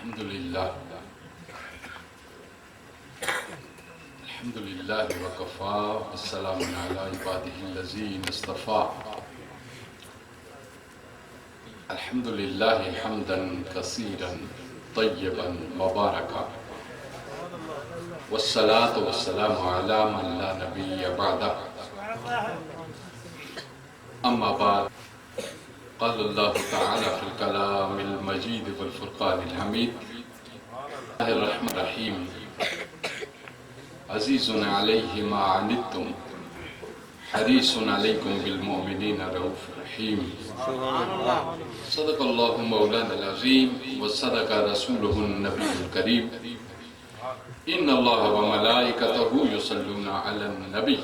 الحمدللہ وکفا والسلام علی عبادہ الذین اصطفا الحمدللہ حمدا کثیرا طیبا مبارکا والصلاة والسلام علی من لا نبی بعدہ اما بعد قال اللہ تعالی فی الکلام المجید والفرقان الحمید اللہ الرحمن الرحیم عزیز علیہ ما عنتم حریص علیکم بالمؤمنین رؤوف رحیم صدق اللہ مولانا العظیم وصدق رسولہ النبی الکریم ان اللہ وملائکتہ یصلون علی النبی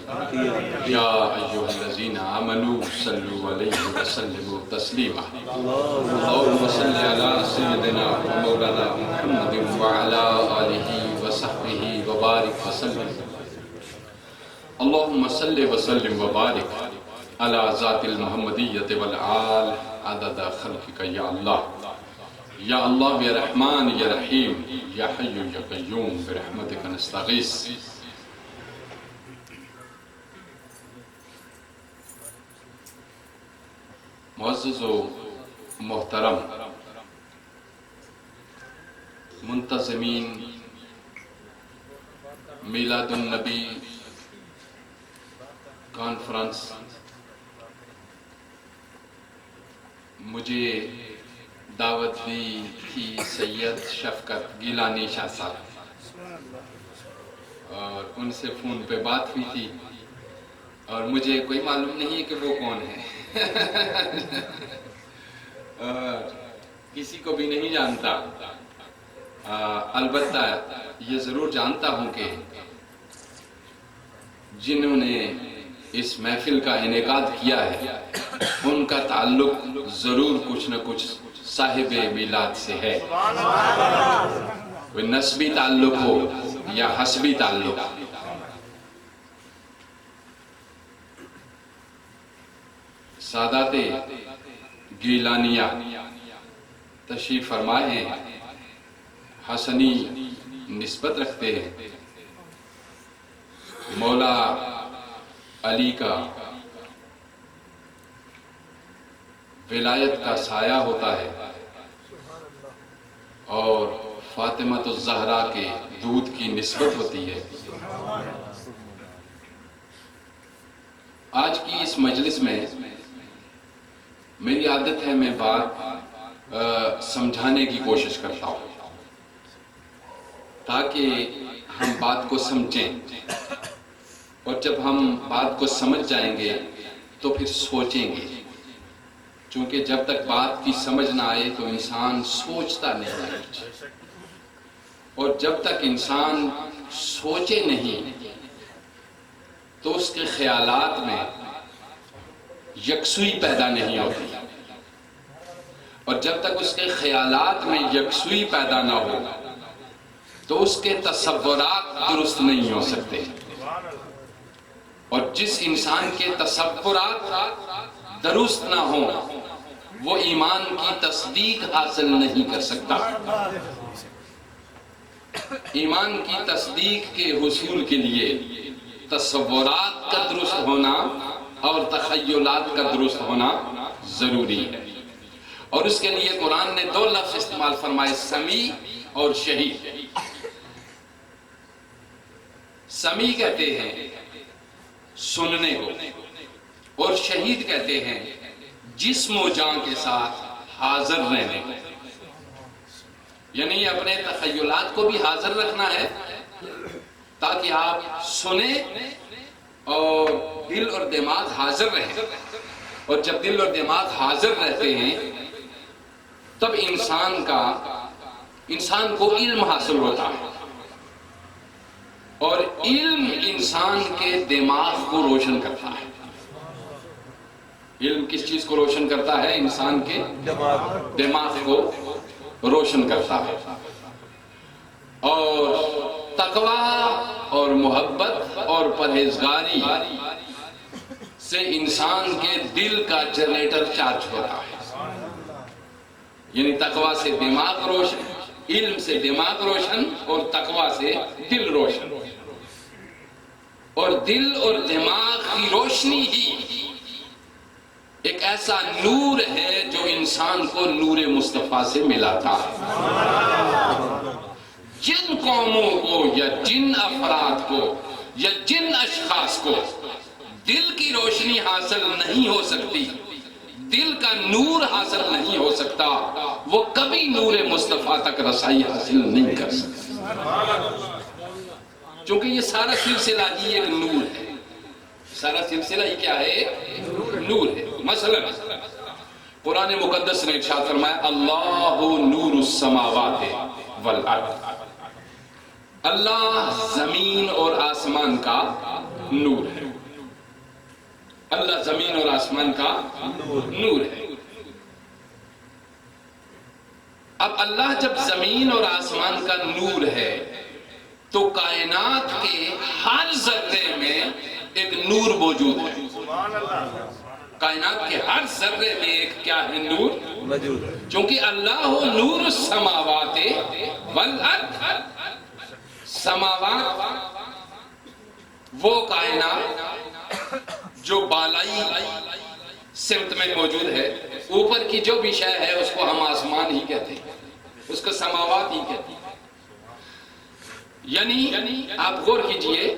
یا ایہا الذین آمنوا صلوا علیہ وسلموا تسلیما اللہم صل علی سیدنا ومولانا محمد وعلی آلہ وصحبہ وبارک وسلم اللہم صل وسلم وبارک علی ذات المحمدیت والآل عدد خلقک یا اللہ یا اللہ یا رحمان یا رحیم یا حی یا قیوم برحمتک نستغیث معزز و محترم منتظمین میلاد النبی کانفرنس، مجھے دعوت دی تھی سید شفقت گیلانی شاہ صاحب، اور ان سے فون پہ بات ہوئی تھی اور مجھے کوئی معلوم نہیں ہے کہ وہ کون ہے اور کسی کو بھی نہیں جانتا، البتہ یہ ضرور جانتا ہوں کہ جنہوں نے اس محفل کا انعقاد کیا ہے ان کا تعلق ضرور کچھ نہ کچھ صاحب میلاد سے ہے، کوئی نسبی تعلق ہو یا حسبی تعلق۔ سادات گیلانیہ تشریف فرمائے ہیں، حسنی نسبت رکھتے ہیں، مولا علی کا ولایت کا سایہ ہوتا ہے اور فاطمۃ الزہرا کے دودھ کی نسبت ہوتی ہے۔ آج کی اس مجلس میں میری عادت ہے میں بات سمجھانے کی کوشش کرتا ہوں تاکہ ہم بات کو سمجھیں، اور جب ہم بات کو سمجھ جائیں گے تو پھر سوچیں گے، چونکہ جب تک بات کی سمجھ نہ آئے تو انسان سوچتا نہیں ہے، اور جب تک انسان سوچے نہیں تو اس کے خیالات میں یکسوئی پیدا نہیں ہوتی، اور جب تک اس کے خیالات میں یکسوئی پیدا نہ ہو تو اس کے تصورات درست نہیں ہو سکتے، اور جس انسان کے تصورات درست نہ ہوں وہ ایمان کی تصدیق حاصل نہیں کر سکتا۔ ایمان کی تصدیق کے حصول کے لیے تصورات کا درست ہونا اور تخیلات کا درست ہونا ضروری ہے، اور اس کے لیے قرآن نے دو لفظ استعمال فرمائے، سمیع اور شہید۔ سمیع کہتے ہیں سننے کو، اور شہید کہتے ہیں جسم و جان کے ساتھ حاضر رہنے کو، یعنی اپنے تخیلات کو بھی حاضر رکھنا ہے تاکہ آپ سنیں اور دل اور دماغ حاضر رہیں، اور جب دل اور دماغ حاضر رہتے ہیں تب انسان کو علم حاصل ہوتا ہے، اور علم انسان کے دماغ کو روشن کرتا ہے۔ علم کس چیز کو روشن کرتا ہے؟ انسان کے دماغ کو روشن کرتا ہے، اور تقوی اور محبت اور پرہیزگاری سے انسان کے دل کا جنریٹر چارج ہوتا ہے، یعنی تقوی سے دماغ روشن، علم سے دماغ روشن اور تقوی سے دل روشن. اور دل اور دماغ کی روشنی ہی ایک ایسا نور ہے جو انسان کو نور مصطفیٰ سے ملا تھا. جن قوموں کو یا جن افراد کو یا جن اشخاص کو دل کی روشنی حاصل نہیں ہو سکتی، دل کا نور حاصل نہیں ہو سکتا، وہ کبھی نور مصطفیٰ تک رسائی حاصل نہیں کر سکتے. چونکہ یہ سارا سلسلہ ہی ایک نور ہے. سارا سلسلہ ہی کیا ہے؟ نور ہے. مثلا قرآن مقدس نے ارشاد فرمایا اللہ نور السماوات والارض. اللہ زمین اور آسمان کا نور ہے. اللہ زمین اور آسمان کا نور ہے. اب اللہ جب زمین اور آسمان کا نور ہے تو کائنات کے ہر ذرے میں ایک نور موجود ہے. کائنات کے ہر ذرے میں ایک کیا ہے؟ نور موجود ہے. چونکہ اللہ نور السماوات والارض. سماوات وہ کائنات جو بالائی سمت میں موجود ہے. اوپر کی جو بھی شے ہے اس کو ہم آسمان ہی کہتے ہیں، اس کو سماوات ہی کہتے ہیں. یعنی آپ غور کیجئے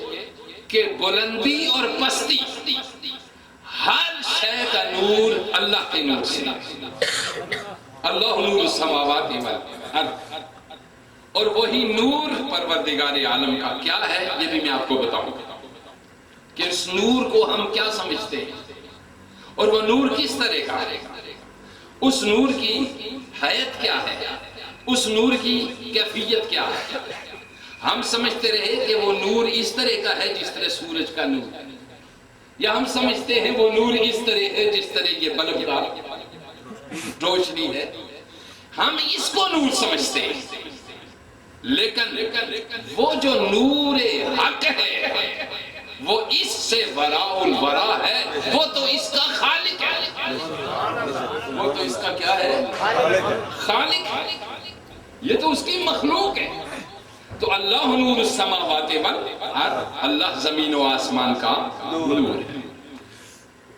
کہ بلندی اور پستی ہر شے کا نور اللہ کے نور سے. اللہ نور السماوات والارض. اور وہی نور پروردگار عالم کا کیا ہے یہ بھی میں آپ کو بتاؤں کہ اس نور کو ہم کیا سمجھتے ہیں اور وہ نور کس طرح کا ہے. اس نور کی حیت کیا ہے، اس نور کی کیفیت کیا ہے. ہم سمجھتے رہے کہ وہ نور اس طرح کا ہے جس طرح سورج کا نور ہے، یا ہم سمجھتے ہیں وہ نور اس طرح ہے جس طرح یہ بلب کا روشنی ہے. ہم اس کو نور سمجھتے ہیں. لیکن وہ جو نور حق ہے وہ اس سے وراء الورا ہے. وہ تو اس کا خالق ہے. وہ تو اس کا کیا ہے؟ خالق. یہ تو اس کی مخلوق ہے. تو اللہ نور السماوات والارض. اللہ زمین و آسمان کا نور ہے.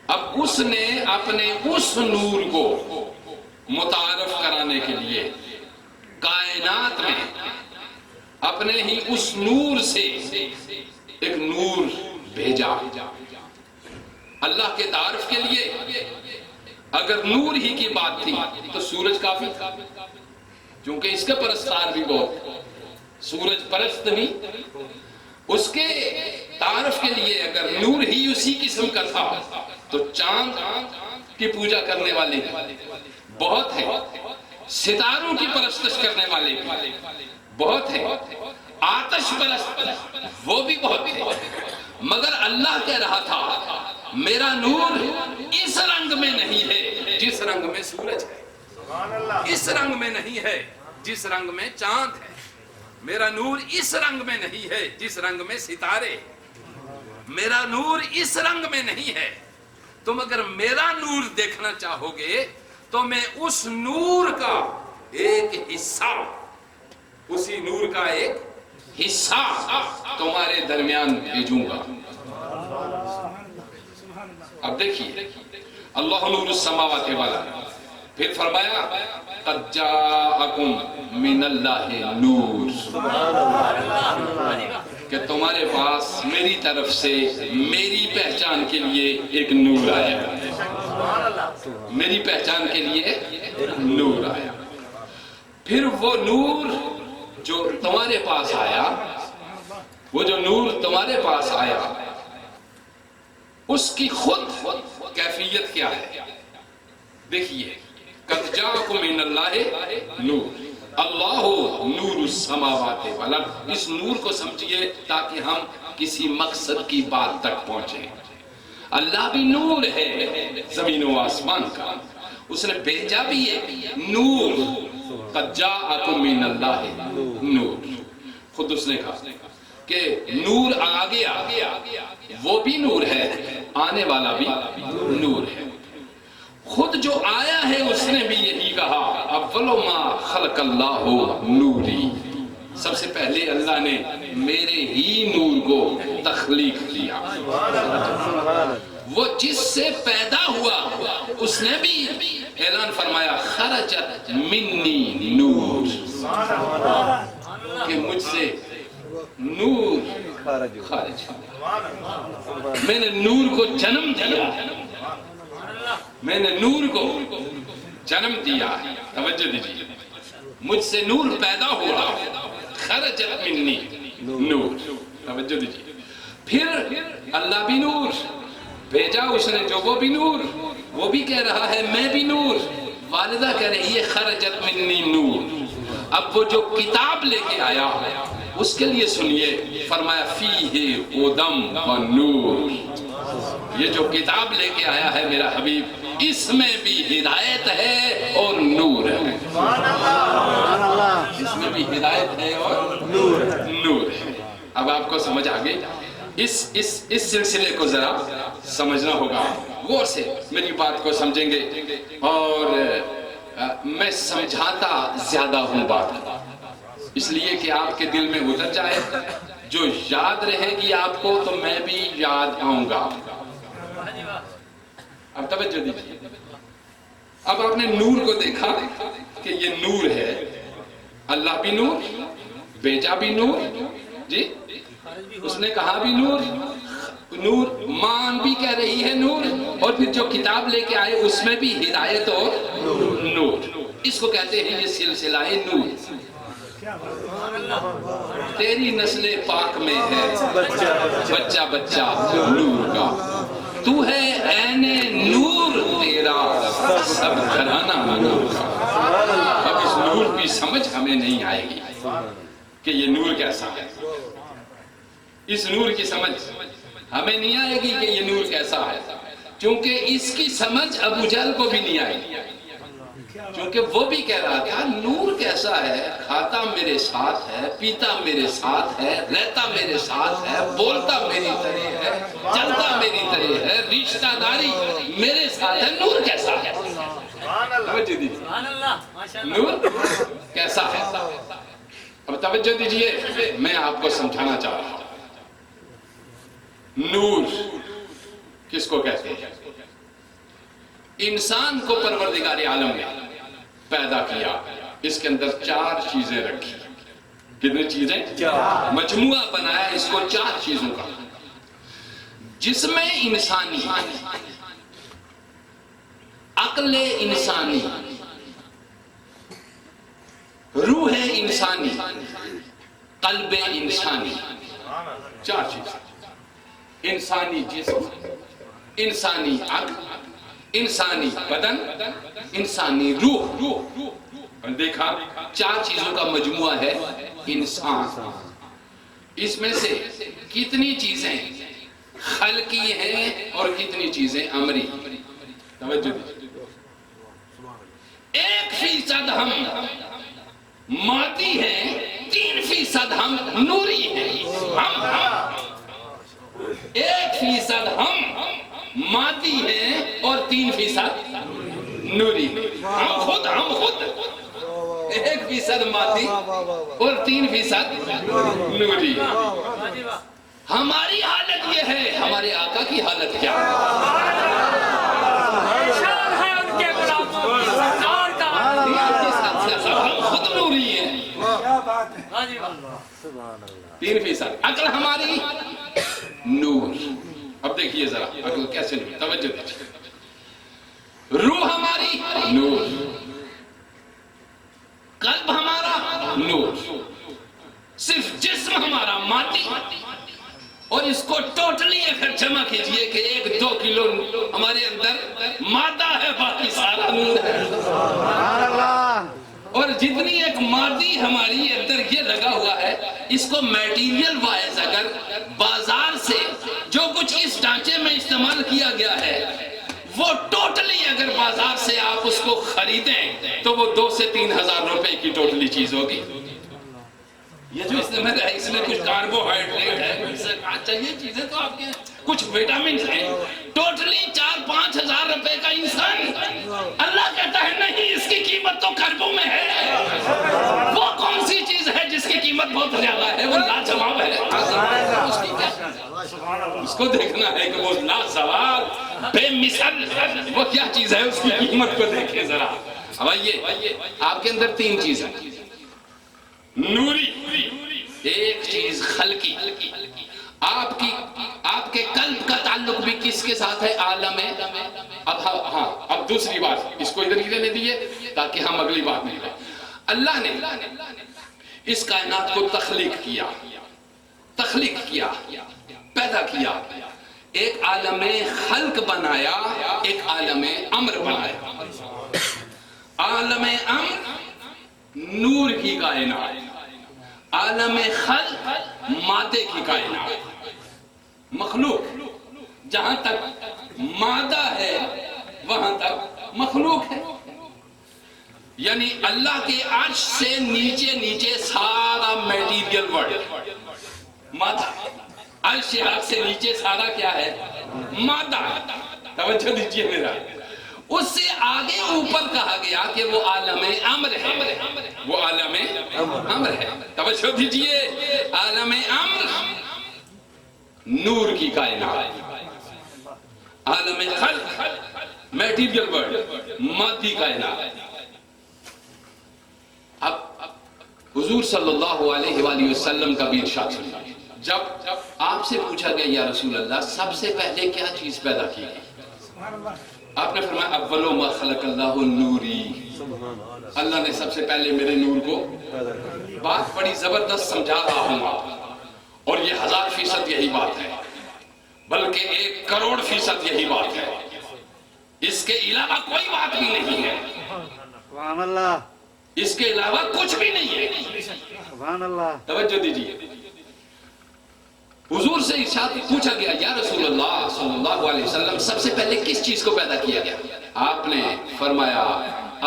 اب اس نے اپنے اس نور کو متعارف کرانے کے لیے کائنات میں اپنے ہی اس نور سے ایک نور بھیجا. اللہ کے تعارف کے لیے اگر نور ہی کی بات تھی تو سورج کافی تھا، کیونکہ اس کے پرستار بھی بہت. سورج پرست بھی اس کے تعارف کے لیے اگر نور ہی اسی قسم کا تھا تو چاند کی پوجا کرنے والے بہت ہیں، ستاروں کی پرستش کرنے والے بہت ہیں، آتش پرست وہ بھی بہت ہیں. مگر اللہ کہہ رہا تھا میرا نور اس رنگ میں نہیں ہے جس رنگ میں سورج ہے، اس رنگ میں نہیں ہے جس رنگ میں چاند ہے. میرا نور اس رنگ میں نہیں ہے جس رنگ میں ستارے. میرا نور اس رنگ میں نہیں ہے. تم اگر میرا نور دیکھنا چاہو گے تو میں اس نور کا ایک حصہ، اسی نور کا ایک حصہ تمہارے درمیان بھیجوں گا. اب دیکھیے اللہ نور السماوات والارض. پھر فرمایا قد جاءکم من اللہ نور، کہ تمہارے پاس میری طرف سے میری پہچان کے لیے ایک نور آیا. میری پہچان کے لیے ایک نور آیا. پھر وہ نور جو تمہارے پاس آیا، وہ جو نور تمہارے پاس آیا اس کی خود کیفیت کیا ہے؟ دیکھیے قد جاءکم من اللہ نور. اللہ نور السماوات والارض. اس نور کو سمجھیے تاکہ ہم کسی مقصد کی بات تک پہنچیں. اللہ بھی نور ہے زمین و آسمان کا. اس نے بھیجا بھی ہے نور. قد جاءکم من اللہ نور. خود اس نے کہا کہ نور آ گیا، وہ بھی نور ہے، آنے والا بھی نور ہے. خود جو آیا ہے اس نے بھی یہی کہا اول ما خلق اللہ نوری، سب سے پہلے اللہ نے میرے ہی نور کو تخلیق کیا. وہ جس سے پیدا ہوا اس نے بھی اعلان فرمایا خرجت منی نور، کہ مجھ سے نور خارج ہوا. میں نے نور کو جنم دیا، میں نے نور کو جنم دیا. توجہ دیجیے، مجھ سے نور پیدا ہوا، خرجت منی نور. توجہ دیجیے، پھر اللہ بھی نور بھیجا اس نے، جو وہ بھی نور، وہ بھی کہہ رہا ہے میں بھی نور. والدہ کہہ رہی ہے خرجت منی نور. اب وہ جو کتاب لے کے آیا اس کے لیے سنیے، فرمایا فیہ ہدی و نور. یہ جو کتاب لے کے آیا ہے میرا حبیب، اس میں بھی ہدایت ہے اور نور ہے. اس میں بھی ہدایت ہے اور نور ہے. اب آپ کو سمجھ آ گئی. اس سلسلے کو ذرا سمجھنا ہوگا، غور سے میری بات کو سمجھیں گے. اور میں سمجھاتا زیادہ ہوں بات، اس لیے کہ آپ کے دل میں اتر جائے. جو یاد رہے گی آپ کو تو میں بھی یاد آؤں گا. اب توجہ دیجیے، اب آپ نے نور کو دیکھا کہ یہ نور ہے، اللہ بھی نور، بیٹا بھی نور، جی اس نے کہا بھی نور، نور ماں بھی کہہ رہی ہے نور، اور پھر جو کتاب لے کے آئے اس میں بھی ہدایت اور نور. اس کو کہتے ہیں یہ سلسلہ نور. تیری نسل پاک میں ہے بچہ بچہ نور کا، تو ہے عین نور تیرا سب گھرانہ نور کا. اب اس نور کی سمجھ ہمیں نہیں آئے گی کہ یہ نور کیسا ہے. اس نور کی سمجھ ہمیں نہیں آئے گی کہ یہ نور کیسا ہے، کیونکہ اس کی سمجھ ابو جہل کو بھی نہیں آئی. کیونکہ وہ بھی کہہ رہا تھا نور کیسا ہے، کھاتا میرے ساتھ ہے، پیتا میرے ساتھ ہے، رہتا میرے ساتھ ہے، بولتا میری طرح ہے، چلتا میری طرح ہے، رشتہ داری میرے ساتھ ہے. نور کیسا ہے؟ نور کیسا ہے؟ اب توجہ دیجئے، میں آپ کو سمجھانا چاہ رہا ہوں. نور کس کو کہتے ہیں؟ انسان کو پروردگار عالم نے پیدا کیا، اس کے اندر 4 چیزیں رکھی. کتنی چیزیں؟ مجموعہ بنایا اس کو 4 چیزوں کا. جسم انسانی، عقل انسانی، روح انسانی، قلب انسانی. 4 چیزیں. انسانی جسم، انسانی عقل، انسانی بدن، انسانی روح. دیکھا 4 چیزوں کا مجموعہ ہے انسان. اس میں سے کتنی چیزیں خلقی ہیں اور کتنی چیزیں امری. توجہ دیجیے، 1% ہم مادی ہیں، 3% ہم نوری ہیں. ہم 1% ہم مادی ہیں اور 3% نوری. ہم خود 1% مادی اور 3% نوری. ہماری حالت یہ ہے، ہمارے آقا کی حالت کیا ہم خود نوری ہیں. 3% عقل ہماری نور. اب دیکھیے ذرا عقل کیسے نور. توجہ دیجیے، روح ہماری نور، قلب ہمارا نور، صرف جسم ہمارا مادی. اور اس کو ٹوٹلی اگر جمع کیجئے کہ 1-2 کلو ہمارے اندر مادہ ہے، باقی سارا نور ہے. اور جتنی ایک مادی ہماری اندر یہ لگا ہوا ہے، اس کو میٹیریل وائز اگر بازار سے جو کچھ اس ڈھانچے میں استعمال کیا گیا ہے وہ ٹوٹلی اگر بازار سے آپ اس کو خریدیں تو وہ 2 سے 3 ہزار روپے کی ٹوٹلی چیز ہوگی. یہ جو استعمال ہے اس میں کچھ کاربوہائیڈریٹ ہے، اچھا یہ چیزیں تو آپ کے کچھ وٹامنز ہیں، ٹوٹلی 4-5 ہزار روپے کا انسان قیمت تو کربوں میں ہے. وہ کون سی چیز ہے جس کی قیمت بہت زیادہ ہے؟ وہ لاجواب ہے. اس کی کیا؟ اس کو دیکھنا ہے کہ وہ لازوال بے مثل وہ کیا چیز ہے، اس کی قیمت کو دیکھیں ذرا. اب آئیے، آپ کے اندر تین چیز ہے. نوری، ایک چیز خلقی. آپ کے قلب کا تعلق بھی کس کے ساتھ ہے؟ عالم ہے. اب دوسری بات اس کو ادھر ہی رہنے دیجیے تاکہ ہم اگلی بات نہیں لیں. اللہ نے اس کائنات کو تخلیق کیا، پیدا کیا. ایک عالم خلق بنایا، ایک عالم امر بنایا. عالم امر نور کی کائنات، عالم خلق مادے کی کائنات. مخلوق جہاں تک مادہ ہے وہاں تک مخلوق ہے. یعنی اللہ کے عرش سے نیچے سارا میٹیریل ورلڈ مادہ. عرش سے نیچے سارا کیا ہے؟ مادہ. توجہ دیجئے میرا. اس سے آگے اوپر کہا گیا کہ وہ عالم امر ہے. وہ عالم امر ہے. توجہ دیجئے، عالم امر نور کی کائنات، عالم خلق میٹیریل ورلڈ مادی کائنات. اب حضور صلی اللہ علیہ وآلہ وسلم کا بھی ارشاد سنیے. جب آپ سے پوچھا گیا یا رسول اللہ سب سے پہلے کیا چیز پیدا کی گئی؟ آپ نے فرمایا اولو ما خلق اللہ نوری. اللہ نے سب سے پہلے میرے نور کو. بات بڑی زبردست سمجھا رہا ہوں آپ، اور یہ 1000% یہی بات ہے، بلکہ 1 کروڑ فیصد یہی بات ہے. اس کے علاوہ کوئی بات بھی نہیں ہے. سبحان اللہ. اس کے علاوہ کچھ بھی نہیں ہے. سبحان اللہ. توجہ دیجیے. حضور سے ارشاد پوچھا گیا یا رسول اللہ صلی اللہ علیہ وسلم سب سے پہلے کس چیز کو پیدا کیا گیا؟ آپ نے فرمایا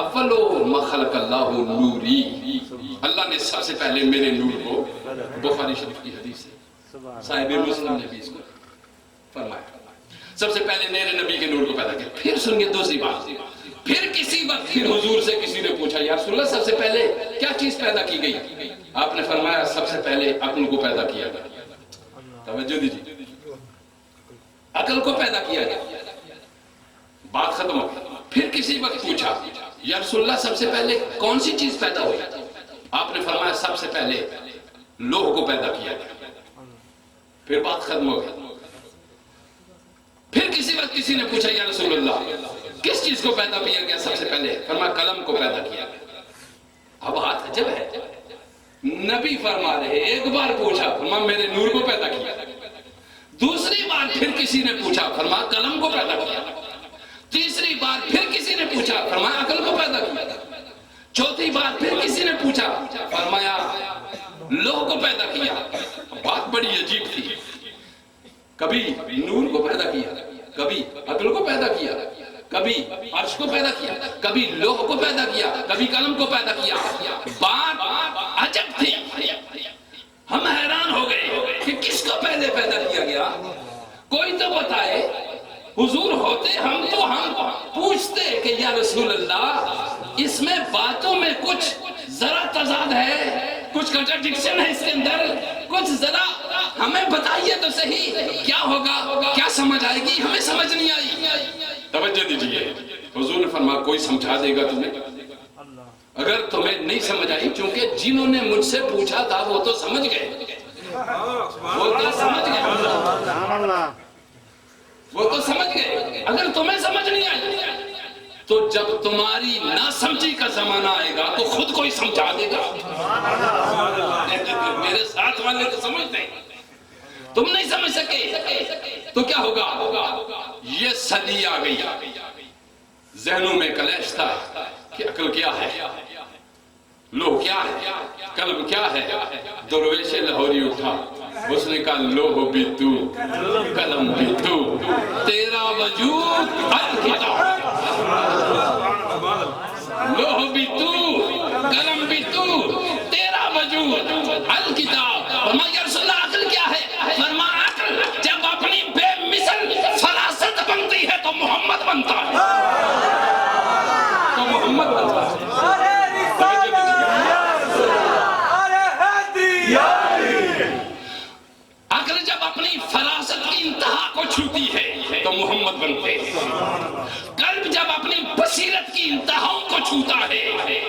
اولو ما خلق اللہ نوری. اللہ نے سب سے پہلے میرے نور کو. بخاری شریف کی حدیث ہے، صاحب مسلم نے بھی اس کو فرمایا. سب سے پہلے میرے نبی کے نور کو پیدا کیا. پھر سنیے دوسری بات. پھر کسی وقت پھر حضور سے کسی نے پوچھا یا رسول اللہ سب سے پہلے کیا چیز پیدا کی گئی؟ آپ نے فرمایا سب سے پہلے عقل کو پیدا کیا گیا. توجہ دیجیے، عقل کو پیدا کیا گیا. بات ختم ہو گئی. پھر کسی وقت پوچھا یا رسول اللہ سب سے پہلے کون سی چیز پیدا ہوئی؟ آپ نے فرمایا سب سے پہلے لوہ کو پیدا کیا گیا. پھر بات ختم ہو گئی. پھر کسی وقت کسی نے پوچھا یا رسول اللہ کس چیز کو پیدا کیا گیا سب سے پہلے؟ فرمایا قلم کو پیدا کیا گیا. اب بات عجب ہے، نبی فرما رہے ایک بار پوچھا فرمایا میرے نور کو پیدا کیا. دوسری بار پھر کسی نے پوچھا فرمایا قلم کو پیدا کیا. تیسری بار پھر کسی نے پوچھا فرمایا عقل کو پیدا کیا. چوتھی بار پھر کسی نے پوچھا فرمایا لوہ کو پیدا کیا. بات بڑی عجیب تھی. کبھی نور کو پیدا کیا، کبھی عقل کو پیدا کیا، کبھی عرش کو پیدا کیا، کبھی لوح کو پیدا کیا، کبھی قلم کو پیدا کیا. بات عجب تھی. ہم حیران ہو گئے کہ کس کو پہلے پیدا کیا گیا. کوئی تو بتائے. حضور ہوتے ہم تو ہم پوچھتے کہ یا رسول اللہ اس میں باتوں میں کچھ ذرا تضاد ہے، کچھ کنٹراڈکشن ہے اس کے اندر، کچھ ذرا ہمیں بتائیے تو صحیح کیا ہوگا، کیا سمجھ آئے گی. ہمیں سمجھ نہیں آئی. توجہ دیجیے. حضور نے فرمایا کوئی سمجھا دے گا تمہیں. اگر تمہیں نہیں سمجھ آئی، چونکہ جنہوں نے مجھ سے پوچھا تھا وہ تو سمجھ گئے، وہ تو سمجھ گئے، وہ تو سمجھ گئے. اگر تمہیں سمجھ نہیں آئی تو جب تمہاری نہ سمجھی کا زمانہ آئے گا تو خود کوئی سمجھا دے گا. میرے ساتھ والے تو سمجھتے ہیں، تم نہیں سمجھ سکے تو کیا ہوگا. یہ صدی آ گئی، ذہنوں میں کلیش تھا کہ عقل کیا ہے، لوہ کیا ہے، قلب کیا ہے. درویش لاہوری اٹھا، اس نے کہا لوہ بھی تو قلم بھی تو، تیرا وجود الکتاب. لوہ بھی تو قلم بھی تو، تیرا وجود الکتاب. فرمایا یا رسول اللہ عقل کیا ہے؟ فرمایا عقل جب اپنی بے مثل فراست بنتی ہے تو محمد بنتا ہے، تو محمد بنتا ہے. تو محمد بنتے ہیں. قلب جب اپنی بصیرت کی انتہاؤں کو چھوتا ہے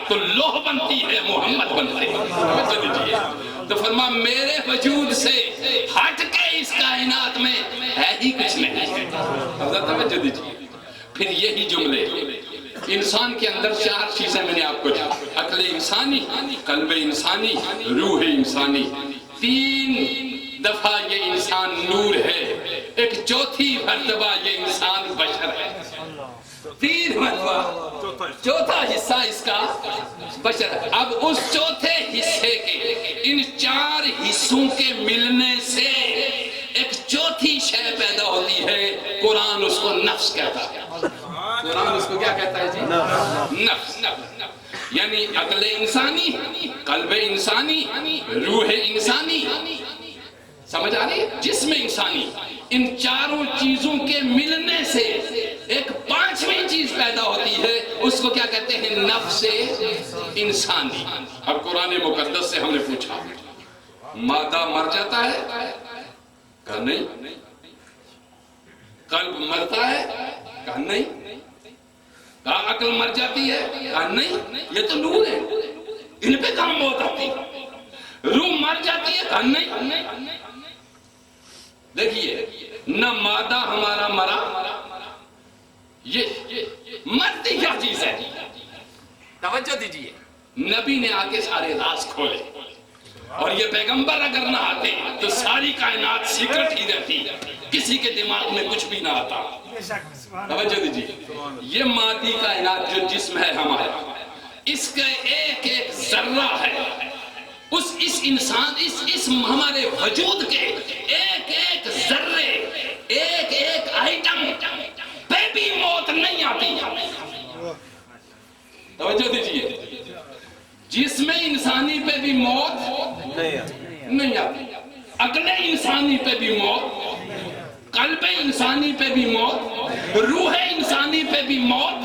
تو لوح بنتی ہے، محمد بنتے ہیں. توجہ دیجیے. تو فرما میرے وجود سے ہٹ کے اس کائنات میں ہے ہی کچھ نہیں. توجہ دیجیے. پھر یہی جملے انسان کے اندر 4 چیزیں میں نے آپ کو دی: عقل انسانی، قلب انسانی، روح انسانی. 3 دفعہ یہ انسان نور ہے، ایک چوتھی مرتبہ یہ انسان بشر ہے. 3 مرتبہ چوتھا حصہ اس کا بشر ہے. اب اس چوتھے حصے کے ان 4 حصوں کے ملنے سے ایک چوتھی شے پیدا ہوتی ہے. قرآن اس کو نفس کہتا ہے. قرآن اس کو کیا کہتا ہے جی؟ نفس. یعنی عقل انسانی، قلب انسانی، روح انسانی. سمجھ آ رہی ہے؟ جسم انسانی. ان 4 چیزوں کے ملنے سے ایک 5ویں چیز پیدا ہوتی ہے، اس کو کیا کہتے ہیں؟ نفس انسانی. اب قرآن مقدس سے ہم نے پوچھا مادہ مر جاتا ہے؟ کہا نہیں. قلب مرتا ہے؟ کہا نہیں. کہا عقل مر جاتی ہے؟ کہا نہیں. یہ تو نور ہے، ان پہ کہاں موت آتی. روح مر جاتی ہے؟ کہا نہیں. دیکھیے نہ مادہ ہمارا مرا، یہ مرتی کیا چیز ہے؟ توجہ دیجیے. نبی نے آگے سارے راز کھولے، اور یہ پیغمبر اگر نہ آتے تو ساری کائنات سیکرٹ ہی رہتی، کسی کے دماغ میں کچھ بھی نہ آتا. توجہ دیجیے. یہ مادی کائنات جو جسم ہے ہمارا، اس کا ایک ایک ذرہ ہے. اس انسان اس ہمارے وجود کے ایک ایک ذرے، ایک ایک آئٹم پہ بھی موت نہیں آتی. توجہ دیجیے. جسم انسانی پہ بھی موت نہیں آتی، عقل انسانی پہ بھی موت، قلب انسانی پہ بھی موت، روح انسانی پہ بھی موت.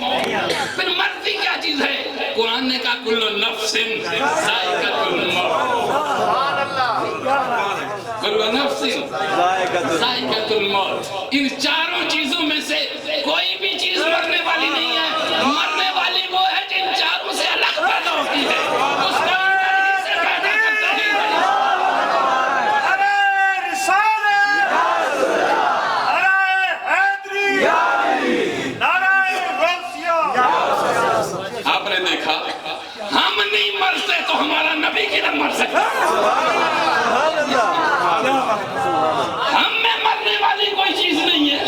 پھر مرتی کیا چیز ہے؟ قرآن نے کہا کل نفس ذائقۃ الموت. کل نفس ذائقۃ الموت. ان 4 چیزوں میں سے کوئی بھی چیز مرنے والی نہیں ہے. مرنے والی وہ ہے جن 4 سے الگ پیدا ہوتی ہے. اس کا آپ نے دیکھا ہم نہیں مرتے تو ہمارا نبی کدھر مر سکتا؟ ہم میں مرنے والی کوئی چیز نہیں ہے.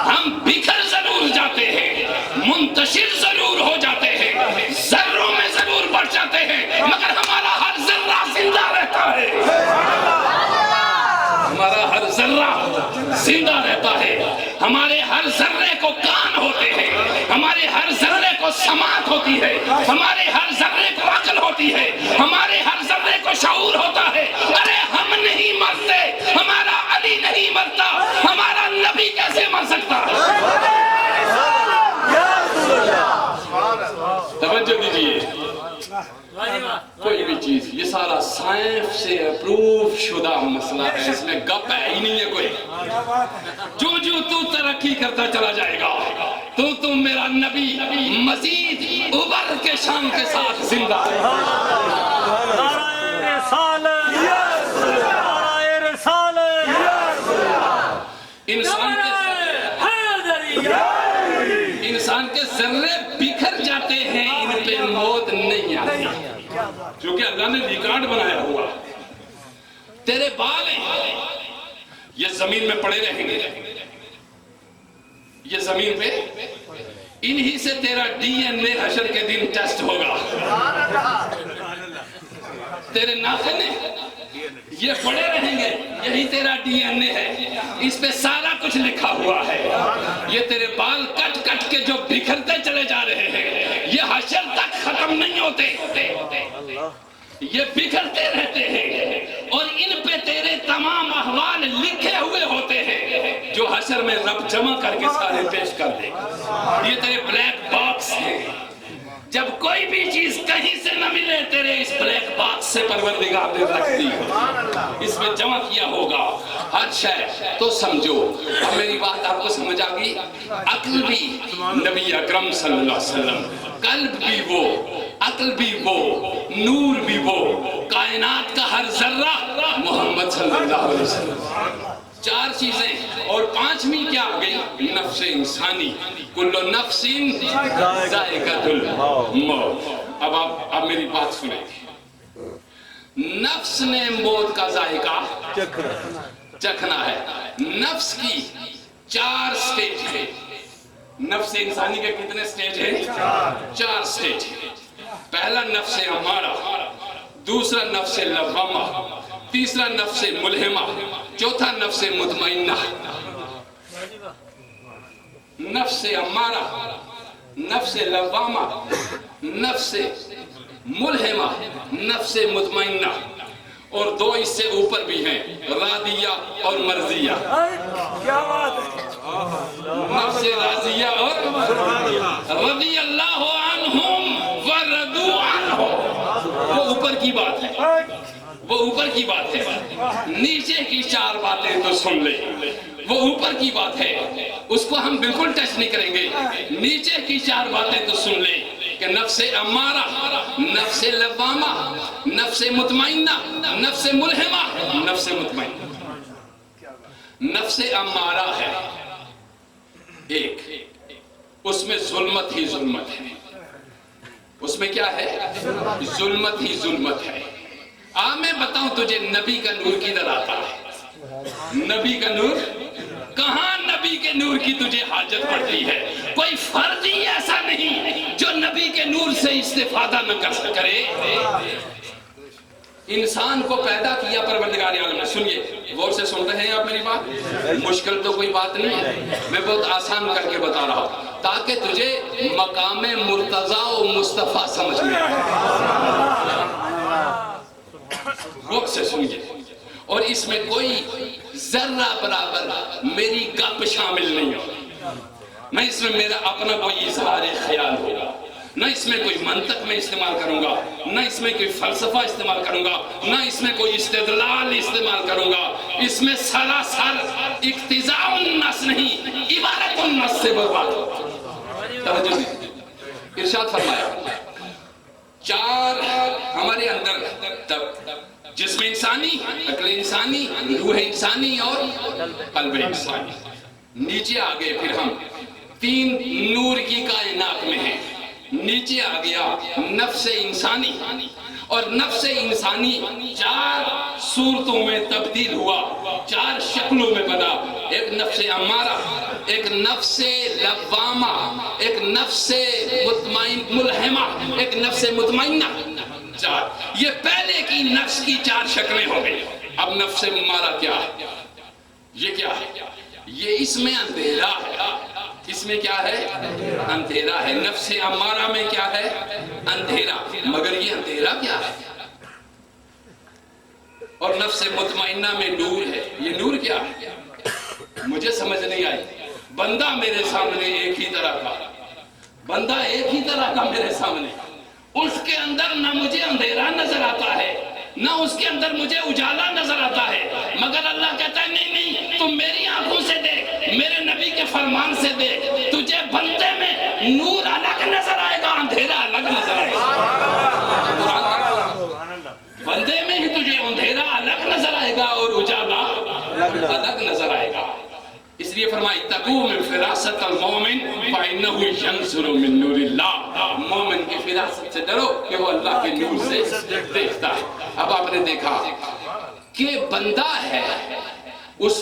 ہم بکھر ضرور جاتے ہیں، منتشر ضرور ہو جاتے ہیں، ذروں میں ضرور بڑھ جاتے ہیں، مگر ہمارا ہر ذرہ زندہ رہتا ہے. ہمارا ہر ذرہ زندہ رہتا ہے. ہمارے ہر ذرے کو کان ہوتے ہیں، ہمارے ہر ذرے کو سماعت ہوتی ہے، ہمارے ہر ذرے کو عقل ہوتی ہے، ہمارے ہر ذرے کو شعور ہوتا ہے. ارے ہم نہیں مرتے، ہمارا علی نہیں مرتا، ہمارا نبی کیسے مر سکتا؟ توجہ دیجیے. کوئی بھی چیز، یہ سارا سائنس سے اپروو شدہ مسئلہ ہے، اس میں گپ ہے ہی نہیں ہے کوئی. جو تو ترقی کرتا چلا جائے گا تو میرا نبی مزید ابر کے شان کے ساتھ زندہ ہے. انسان کے ذرے بکھر جاتے ہیں، ان پہ موت نہیں آتی، کیونکہ اللہ نے ریکارڈ بنایا ہوا. تیرے بال ہیں، یہ زمین میں پڑے رہیں گے، یہ زمین پہ انہی سے تیرا ڈی این اے حشر کے دن ٹیسٹ ہوگا. تیرے ناخن یہ پڑے رہیں گے، یہی تیرا ڈی این اے ہے، اس پہ سارا کچھ لکھا ہوا ہے. یہ تیرے بال کٹ کٹ کے جو بکھرتے چلے جا رہے ہیں، یہ حشر تک ختم نہیں ہوتے، یہ بکھرتے رہتے ہیں، اور ان پہ تیرے تمام احوال لکھے ہوئے ہوتے ہیں جو حشر میں رب جمع کر کے سارے پیش کر دے گا. یہ تیرے بلیک باکس ہیں، جب کوئی بھی چیز کہیں سے نہ ملے تیرے اس بلیک باکس سے پروردگار نے رکھ دی، اس میں جمع کیا ہوگا ہر شے، تو سمجھو۔ اب میری بات آپ کو سمجھ آ گئی؟ عقل بھی نبی اکرم صلی اللہ علیہ وسلم، قلب بھی وہ، عقل بھی وہ، نور بھی وہ، کائنات کا ہر ذرہ محمد صلی اللہ علیہ وسلم۔ چار چیزیں، اور پانچویں کیا آ گئی؟ نفس انسانی، کل نفس ذائقۃ الموت۔ اب میری بات سنیں، نفس نے موت کا ذائقہ چکھنا ہے۔ نفس کی 4 سٹیج ہے۔ نفس انسانی کے کتنے سٹیج ہیں؟ 4 سٹیج۔ پہلا نفس امارہ، دوسرا نفس لوامہ، تیسرا نفس ملہمہ، چوتھا نفس مطمئنہ۔ نفس امارہ، نفس لوامہ، نفس ملہمہ، نفس مطمئنہ، اور 2 اس سے اوپر بھی ہیں، راضیہ اور مرضیہ۔ نفس راضیہ اور رضی اللہ عنہم ورضوا عنہ، وہ اوپر کی بات ہے، وہ اوپر کی بات ہے۔ نیچے کی 4 باتیں تو سن لے، وہ اوپر کی بات ہے، اس کو ہم بالکل ٹچ نہیں کریں گے۔ نیچے کی 4 باتیں تو سن لے کہ نفس امارہ، نفس لوامہ، نفس مطمئنہ، نفس ملہمہ، نفس مطمئنہ۔ نفس امارہ ہے ایک، اس میں ظلمت ہی ظلمت ہے۔ اس میں کیا ہے؟ ظلمت ہی ظلمت ہے۔ میں بتاؤں تجھے نبی کا نور کدھر آتا ہے؟ نبی کا نور کہاں؟ نبی کے نور کی تجھے حاجت پڑتی ہے؟ کوئی فرد ہی ایسا نہیں جو نبی کے نور سے استفادہ نہ کر کرے۔ انسان کو پیدا کیا پروردگار عالم نے، سنیے غور سے سن رہے ہیں آپ میری بات؟ مشکل تو کوئی بات نہیں ہے، میں بہت آسان کر کے بتا رہا ہوں تاکہ تجھے مقام مرتضیٰ و مصطفیٰ سمجھ میں آئے۔ غور سے سنیے، اور اس میں کوئی ذرہ برابر میری گپ شامل نہیں ہو، نہ اس میں میرا اپنا کوئی اظہار خیال ہوگا، نہ اس میں کوئی منطق میں استعمال کروں گا، نہ اس میں کوئی فلسفہ استعمال کروں گا، نہ اس میں کوئی استدلال استعمال کروں گا۔ اس میں سراسر اقتضاء النص نہیں، عبارت النص سے برباد ہوگا۔ توجہ دیجیے، ارشاد فرمایا 4 ہمارے اندر جسم انسانی، عقل انسانی، روح انسانی اور قلب انسانی۔ نیچے آگے پھر ہم 3 نور کی کائنات میں ہیں۔ نیچے آ گیا نفس انسانی، اور نفس انسانی 4 صورتوں میں تبدیل ہوا، 4 شکلوں میں بنا۔ ایک نفس امارہ، ایک نفس لوامہ، ایک نفس ملہمہ، ایک نفس مطمئنہ۔ 4 یہ پہلے کی نفس کی 4 شکلیں ہو گئی۔ اب نفس امارہ کیا ہے؟ یہ کیا ہے؟ یہ اس میں اندھیرا ہے۔ اس میں کیا ہے؟ اندھیرا ہے۔ نفس امارہ میں کیا ہے؟ اندھیرا۔ مگر یہ اندھیرا کیا ہے؟ اور نفس مطمئنہ میں نور ہے۔ یہ نور کیا ہے؟ مجھے سمجھ نہیں آئی۔ بندہ میرے سامنے ایک ہی طرح کا، بندہ ایک ہی طرح کا میرے سامنے، اس کے اندر نہ مجھے اندھیرا نظر آتا ہے، نہ اس کے اندر مجھے اجالا نظر آتا ہے، مگر اللہ کہتا ہے نہیں نہیں، تم میری آنکھوں سے دیکھ، میرے نبی کے فرمان سے دیکھ، تجھے بندے میں نور الگ نظر آئے گا، اندھیرا الگ نظر آئے گا۔ بندے میں ہی تجھے اندھیرا الگ نظر آئے گا اور اجالا الگ نظر آئے گا۔ اس لیے فرمائی اتقوا من فراست المومن فإنه ينظر من نور اللہ۔ مومن کی فراست سے ڈرو کہ وہ اللہ کے نور سے دیکھتا ہے۔ اب آپ نے دیکھا کہ بندہ ہے، اس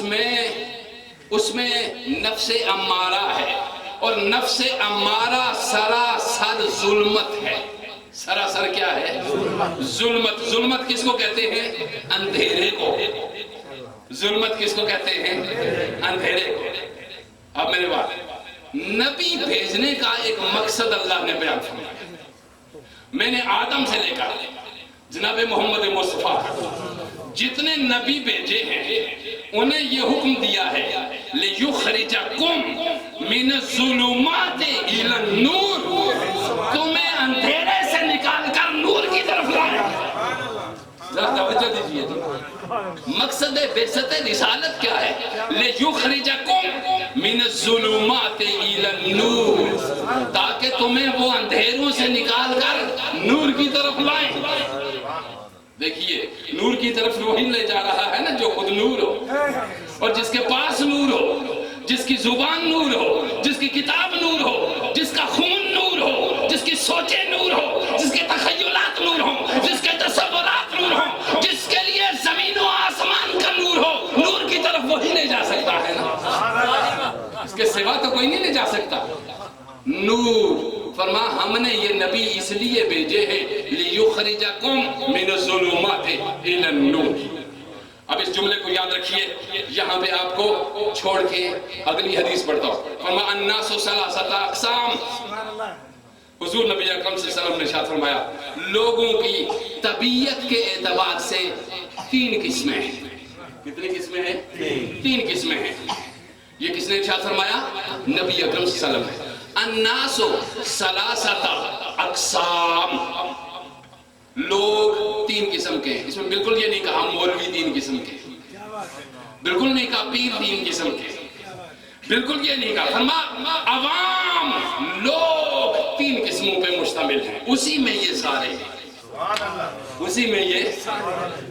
میں نفس امارہ ہے، اور نفس امارہ سراسر ظلمت ہے۔ سراسر کیا ہے؟ ظلمت۔ ظلمت کس کو کہتے ہیں؟ اندھیرے کو۔ ظلمت کس کو کہتے ہیں؟ اندھیرے کو۔ اب میرے بات، نبی بھیجنے کا ایک مقصد اللہ نے بیان فرمایا۔ میں نے آدم سے لے کر جناب محمد مصطفیٰ جتنے نبی بھیجے ہیں انہیں یہ حکم دیا ہے لِيُخْرِجَكُمْ مِنَ الظُّلُمَاتِ إِلَى النُّورِ، تمہیں مقصد بعثت رسالت کیا ہے؟ لِيُخْرِجَكُمْ مِنَ الظُّلُمَاتِ إِلَى النُّورِ، تاکہ تمہیں وہ اندھیروں سے نکال کر نور کی طرف لائیں۔ دیکھیے نور کی طرف وہی لے جا رہا ہے نا جو خود نور ہو، اور جس کے پاس نور ہو، جس کی زبان نور ہو، جس کی کتاب نور ہو، جس کا خون نور ہو، جس کی سوچیں نور ہو، جس کے تخیلات نور ہوں، جس کے تصورات نور ہوں، جس کے لیے زمین و آسمان کا نور ہو، نور کی طرف وہی لے جا سکتا ہے نا، اس کے سوا تو کوئی نہیں لے جا سکتا۔ نور فرما ہم نے یہ نبی اس لیے بھیجے ہیں لِيُخْرِجَكُمْ مِنَ الظُّلُمَاتِ إِلَى النُّورِ۔ اب اس جملے کو یاد رکھیے، یہاں پہ آپ کو چھوڑ کے اگلی حدیث پڑھتا ہوں۔ فرما النَّاسُ ثَلَاثَةَ أَقْسَامٍ، حضور نبی اکرم صلی اللہ علیہ وسلم نے ارشاد فرمایا لوگوں کی طبیعت کے اعتبار سے 3 قسمیں ہیں۔ کتنی قسمیں ہیں؟ 3 قسمیں ہیں۔ یہ کس نے ارشاد فرمایا؟ نبی اکرم صلی اللہ علیہ وسلم نے۔ الناس ثلاثۃ اقسام، لوگ 3 قسم کے ہیں۔ اس میں بالکل یہ نہیں کہا مولوی 3 قسم کے، بالکل نہیں کہا پیر 3 قسم کے، بالکل یہ نہیں کہا۔ فرما عوام لوگ 3 قسموں پہ مشتمل ہیں، اسی میں یہ سارے ہیں، اسی میں یہ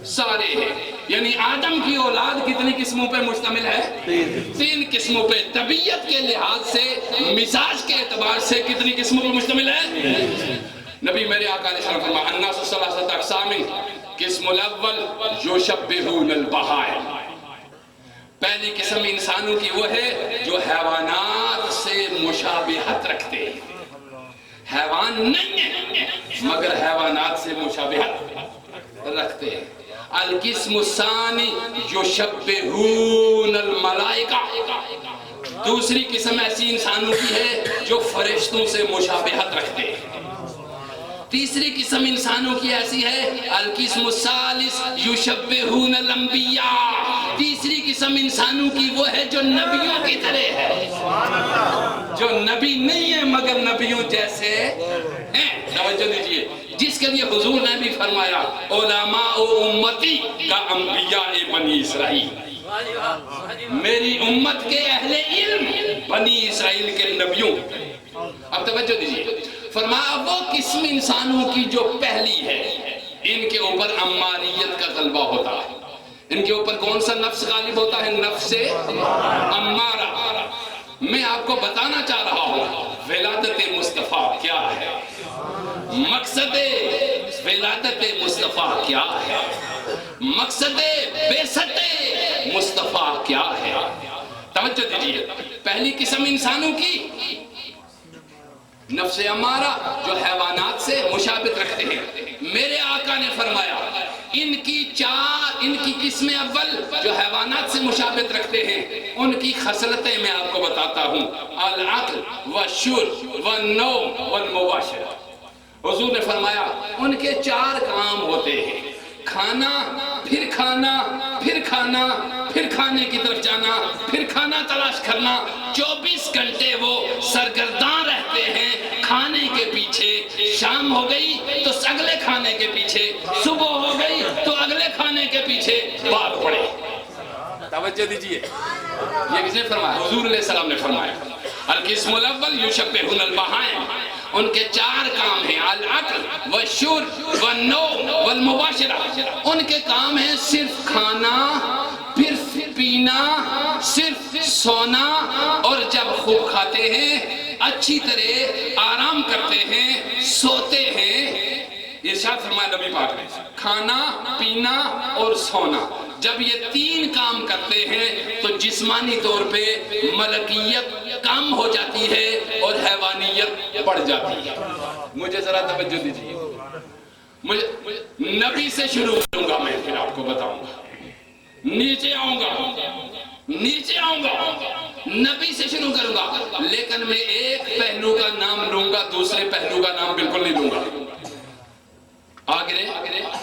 سارے ہیں۔ یعنی آدم کی اولاد کتنی قسموں پہ مشتمل ہے؟ 3 قسموں پہ۔ طبیعت کے لحاظ سے، مزاج کے اعتبار سے کتنی قسموں پہ مشتمل ہے؟ نبی میرے آقا علیہ السلام فرمایا الناس ثلاثۃ اقسام، قسم الاول یشبہون البہائم، پہلی قسم انسانوں کی وہ ہے جو حیوانات سے مشابہت رکھتے ہیں، حیوان نہیں ہے مگر حیوانات سے مشابہت رکھتے ہیں۔ القسم الثانی یشبہون الملائکہ، دوسری قسم ایسی انسانوں کی ہے جو فرشتوں سے مشابہت رکھتے ہیں۔ تیسری قسم انسانوں کی ایسی ہے القسم الثالث یشبہون الانبیاء، تیسری قسم انسانوں کی وہ ہے جو نبیوں کی طرح ہے، جو نبی نہیں ہے مگر نبیوں جیسے ہیں۔ توجہ دیجئے، جس کے لیے حضور نے بھی فرمایا علماء امتی کا انبیاء بنی اسرائیل، میری امت کے اہل علم بنی اسرائیل کے نبیوں۔ اب توجہ دیجئے، فرمایا وہ قسم انسانوں کی جو پہلی ہے ان کے اوپر اماریت کا غلبہ ہوتا ہے، ان کے اوپر کون سا نفس غالب ہوتا ہے؟ نفس امارہ۔ میں آپ کو بتانا چاہ رہا ہوں ولادت مصطفیٰ کیا ہے، مقصد ولادت مصطفیٰ کیا ہے، مقصد بعثت مصطفیٰ کیا ہے۔ توجہ دیجئے، پہلی قسم انسانوں کی نفس امارہ جو حیوانات سے مشابہت رکھتے ہیں، میرے آقا نے فرمایا ان کی قسم اول جو حیوانات سے مشابہت رکھتے ہیں ان کی خصلتیں میں آپ کو بتاتا ہوں، العقل والشرب والنوم والمباشرہ۔ حضور نے فرمایا ان کے 4 کام ہوتے ہیں، کھانا، پھر کھانا، پھر کھانا، پھر کھانے کی طرف جانا، پھر کھانا تلاش کرنا۔ 24 گھنٹے وہ سرگرداں رہتے ہیں کھانے کے پیچھے، شام ہو گئی تو اگلے کھانے کے پیچھے، صبح ہو گئی تو اگلے کھانے کے پیچھے بھاگ پڑے۔ توجہ دیجئے، یہ کس نے فرمایا؟ حضور علیہ السلام نے فرمایا القسم الاول یشبہون البہائم، ان کے 4 کام ہیں العقل والشرب والنوم والمباشرہ، ان کے کام ہیں صرف کھانا، پھر پینا، صرف سونا، اور جب خوب کھاتے ہیں اچھی طرح آرام کرتے ہیں، سوتے ہیں۔ ارشاد فرمایا نبی پاک نے کھانا، پینا اور سونا، جب یہ 3 کام کرتے ہیں تو جسمانی طور پہ ملکیت کم ہو جاتی ہے اور حیوانیت بڑھ جاتی ہے۔ مجھے ذرا توجہ دیجیے، نبی سے شروع کروں گا، میں پھر آپ کو بتاؤں گا، نیچے آؤں گا، نبی سے شروع کروں گا، لیکن میں ایک پہلو کا نام لوں گا، دوسرے پہلو کا نام بالکل نہیں لوں گا۔ آگے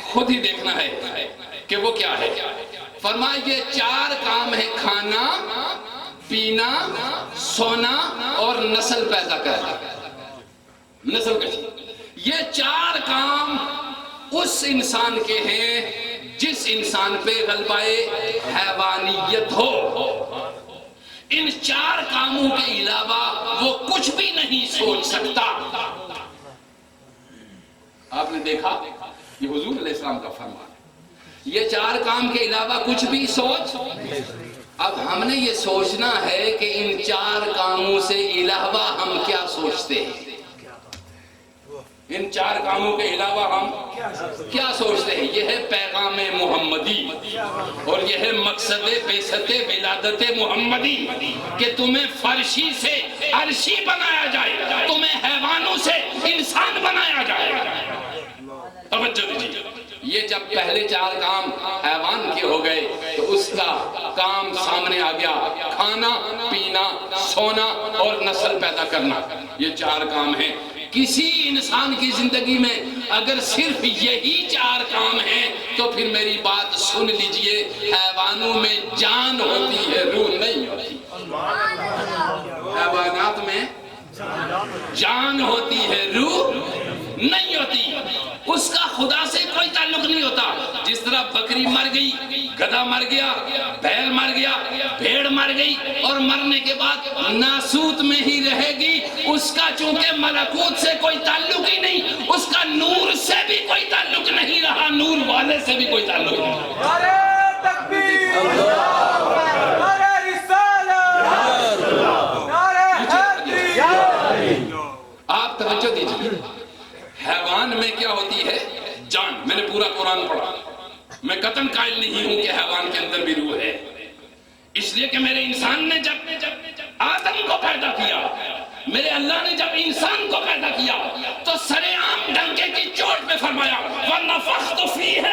خود ہی دیکھنا ہے کہ وہ کیا ہے۔ فرمایا یہ 4 کام ہیں، کھانا، پینا، سونا اور نسل پیدا کرنا، نسل کشی۔ یہ 4 کام اس انسان کے ہیں جس انسان پہ غلبہ حیوانیت ہو، ان 4 کاموں کے علاوہ وہ کچھ بھی نہیں سوچ سکتا۔ آپ نے دیکھا یہ حضور علیہ السلام کا فرمان ہے، یہ 4 کام کے علاوہ کچھ بھی سوچ۔ اب ہم نے یہ سوچنا ہے کہ ان 4 کاموں سے علاوہ ہم کیا سوچتے ہیں، ان 4 کاموں کے علاوہ ہم کیا سوچتے ہیں۔ یہ ہے پیغام محمدی اور یہ ہے مقصد بعثت ولادت محمدی کہ تمہیں فرشی سے عرشی بنایا جائے، تمہیں حیوانوں سے انسان بنایا جائے۔ توجہ دیجیے، یہ جب پہلے 4 کام حیوان کے ہو گئے تو اس کا کام سامنے آ گیا، کھانا پینا سونا اور نسل پیدا کرنا، یہ 4 کام ہیں۔ کسی انسان کی زندگی میں اگر صرف یہی 4 کام ہیں تو پھر میری بات سن لیجئے، حیوانوں میں جان ہوتی ہے، روح نہیں ہوتی۔ حیوانات میں جان ہوتی ہے، روح نہیں ہوتی، اس کا خدا سے کوئی تعلق نہیں ہوتا۔ جس طرح بکری مر گئی، گدھا مر گیا، بیل مر گیا، بھیڑ مر گئی اور مرنے کے بعد ناسوت میں ہی رہے گی، اس کا چونکہ ملکوت سے کوئی تعلق ہی نہیں، اس کا نور سے بھی کوئی تعلق نہیں رہا، نور والے سے بھی کوئی تعلق نہیں۔ نعرہ تکبیر، نعرہ رسالت، نعرہ حیدری۔ آپ توجہ دیجئے، حیوان میں کیا ہوتی ہے؟ جان۔ میں نے پورا قرآن پڑھا، میں قطعاً قائل نہیں ہوں کہ حیوان کے اندر بھی روح ہے، اس لیے کہ میرے انسان نے جب آدم کو پیدا کیا، میرے اللہ نے جب انسان کو پیدا کیا تو سرے عام ڈنکے کی چوٹ پہ فرمایا وَنَفَخْتُ فِيهِ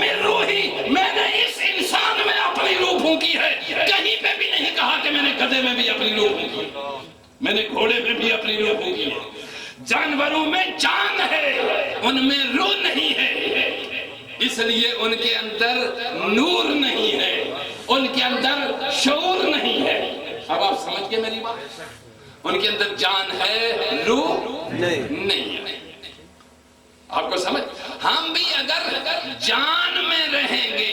مِن رُوحِي، میں نے اس انسان میں اپنی روح پھونکی ہے۔ کہیں پہ بھی نہیں کہا کہ میں نے گدھے میں بھی اپنی روح پھونکی، میں نے گھوڑے میں بھی اپنی روح پھونکی ہے۔ جانوروں میں جان ہے، ان میں روح نہیں ہے، اس لیے ان کے اندر نور نہیں ہے، ان کے اندر شعور نہیں ہے۔ اب آپ سمجھ گئے میری بات؟ ان کے اندر جان ہے، روح نہیں ہے۔ آپ کو سمجھ؟ ہم بھی اگر جان میں رہیں گے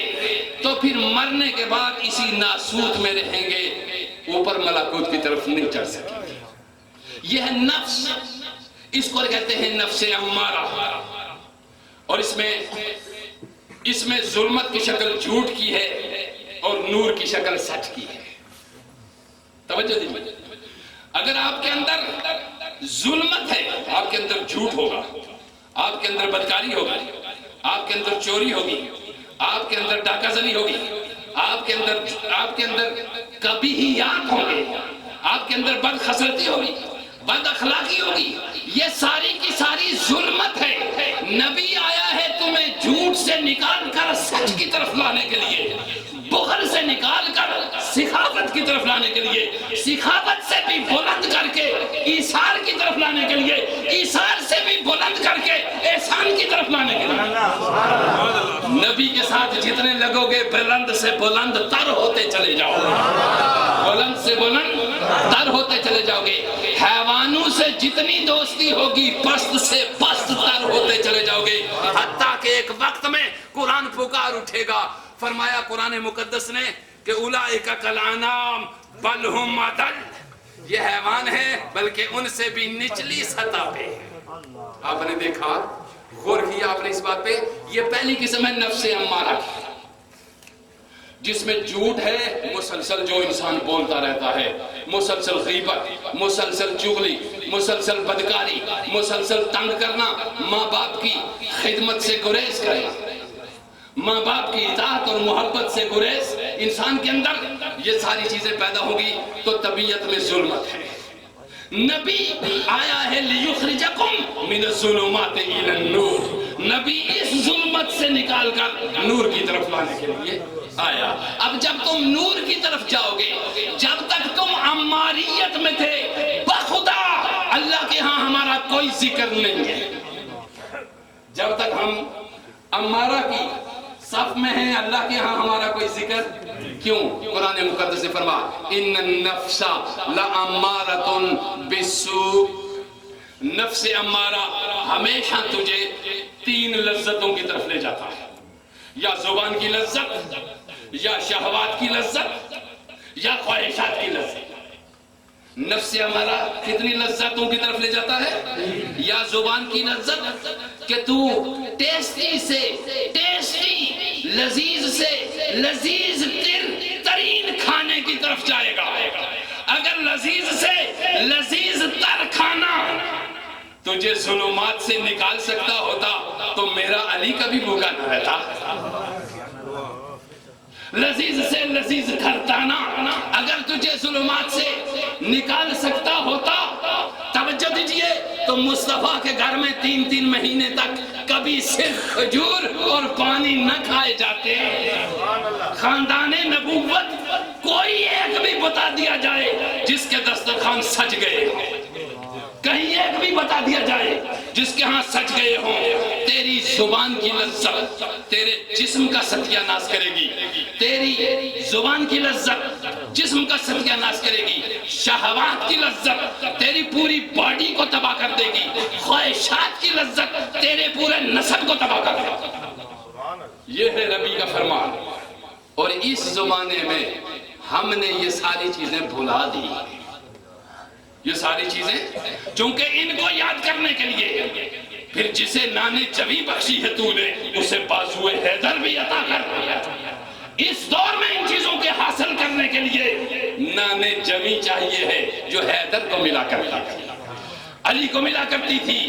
تو پھر مرنے کے بعد اسی ناسوت میں رہیں گے، اوپر ملکوت کی طرف نہیں چڑھ سکیں گے۔ یہ ہے نفس، اس کو کہتے ہیں نفس امارہ، اور اس میں ظلمت کی شکل جھوٹ کی ہے اور نور کی شکل سچ کی ہے۔ توجہ دیجیے، اگر آپ کے اندر ظلمت ہے، آپ کے اندر جھوٹ ہوگا، آپ کے اندر بدکاری ہوگی، آپ کے اندر چوری ہوگی، آپ کے اندر ڈاکہ زنی ہوگی، آپ کے اندر قبیحیات ہوں گے، آپ کے اندر بد خصلتی ہوگی، بد اخلاقی ہوگی، یہ ساری کی ساری ظلمت ہے۔ نبی آیا ہے تمہیں جھوٹ سے نکال کر سچ کی طرف لانے کے لیے، بخل سے نکال کر سخاوت کی طرف لانے کے لیے، سخاوت سے بھی بلند کر کے ایثار کی طرف لانے کے لیے، ایثار سے بھی بلند کر کے احسان کی طرف لانے کے لیے۔ نبی کے ساتھ جتنے لگو گے بلند سے بلند تر ہوتے چلے جاؤ گے، بلند سے بلند تر ہوتے چلے جاؤ گے۔ حیوانوں سے جتنی دوستی ہوگی پست سے پست تر ہوتے چلے جاؤ گے، حتیٰ کہ ایک وقت میں قرآن پکار اٹھے گا۔ فرمایا قرآن مقدس نے کہ اولئک کالانعام بل ہم اضل، یہ حیوان ہے بلکہ ان سے بھی نچلی سطح پہ۔ آپ نے دیکھا، غور کیا آپ نے اس بات پہ، یہ پہلی قسم ہے نفس امارہ کی، جس میں جھوٹ ہے، مسلسل جو انسان بولتا رہتا ہے، مسلسل غیبت، مسلسل چغلی، مسلسل بدکاری، مسلسل تنگ کرنا، ماں باپ کی خدمت سے گریز کرنا، ماں باپ کی اطاعت اور محبت سے گریز انسان کے اندر، یہ ساری چیزیں پیدا ہوگی تو طبیعت میں ظلمت ہے۔ نبی آیا ہے لیخرجکم من الظلمات الی النور، نبی اس ظلمت سے نکال کر نور کی طرف لانے کے لیے آیا۔ اب جب تم نور کی طرف جاؤ گے، جب تک تم عماریت میں تھے، بخدا اللہ کے ہاں ہمارا کوئی ذکر نہیں ہے۔ جب تک ہم عمارہ کی صف میں ہیں، اللہ کے ہاں ہمارا کوئی ذکر کیوں؟ قرآن مقدس سے فرما ان النفس لامارۃ بالسوء، نفس امارہ ہمیشہ تجھے 3 لذتوں کی طرف لے جاتا ہے۔ یا زبان کی لذت، یا شہوات کی لذت، یا خواہشات کی لذت؟ نفس ہمارا کتنی لذتوں کی طرف لے جاتا ہے؟ یا زبان کی لذت کہ تو ٹیسٹی سے ٹیسٹی، لذیذ سے لذیذ ترین کھانے کی طرف جائے گا۔ اگر لذیذ سے لذیذ تر کھانا تجھے ظلمات سے نکال سکتا ہوتا تو میرا علی کبھی بھوکا نہ رہتا۔ لذیذ سے لذیذ کھرتانا اگر تجھے ظلمات سے نکال سکتا ہوتا، توجہ دیجئے، تو مصطفیٰ کے گھر میں 3 مہینے تک کبھی صرف کھجور اور پانی نہ کھائے جاتے۔ خاندان نبوت کوئی ایک بھی بتا دیا جائے جس کے دسترخوان سج گئے، کہیں ایک بھی بتا دیا جائے جس کے ہاں سج گئے ہوں، تیری زبان کی لذت تیرے جسم کا ستیہ ناش کرے گی۔ تیری زبان کی لذت جسم کا ستیہ ناش کرے گی، شہوات کی لذت تیری پوری باڈی کو تباہ کر دے گی، خواہشات کی لذت تیرے پورے نسل کو تباہ کر دے گی۔ یہ ہے نبی کا فرمان۔ اور اس زمانے میں ہم نے یہ ساری چیزیں بھلا دی، یہ ساری چیزیں، چونکہ ان کو یاد کرنے کے لیے پھر جسے نانے جوی بخشی ہے تو نے، اسے بازوئے حیدر بھی عطا کر دیا۔ اس دور میں ان چیزوں کے حاصل کرنے کے لیے نانے جوی چاہیے ہے جو حیدر کو ملا کرتا تھی، علی کو ملا کرتی تھی۔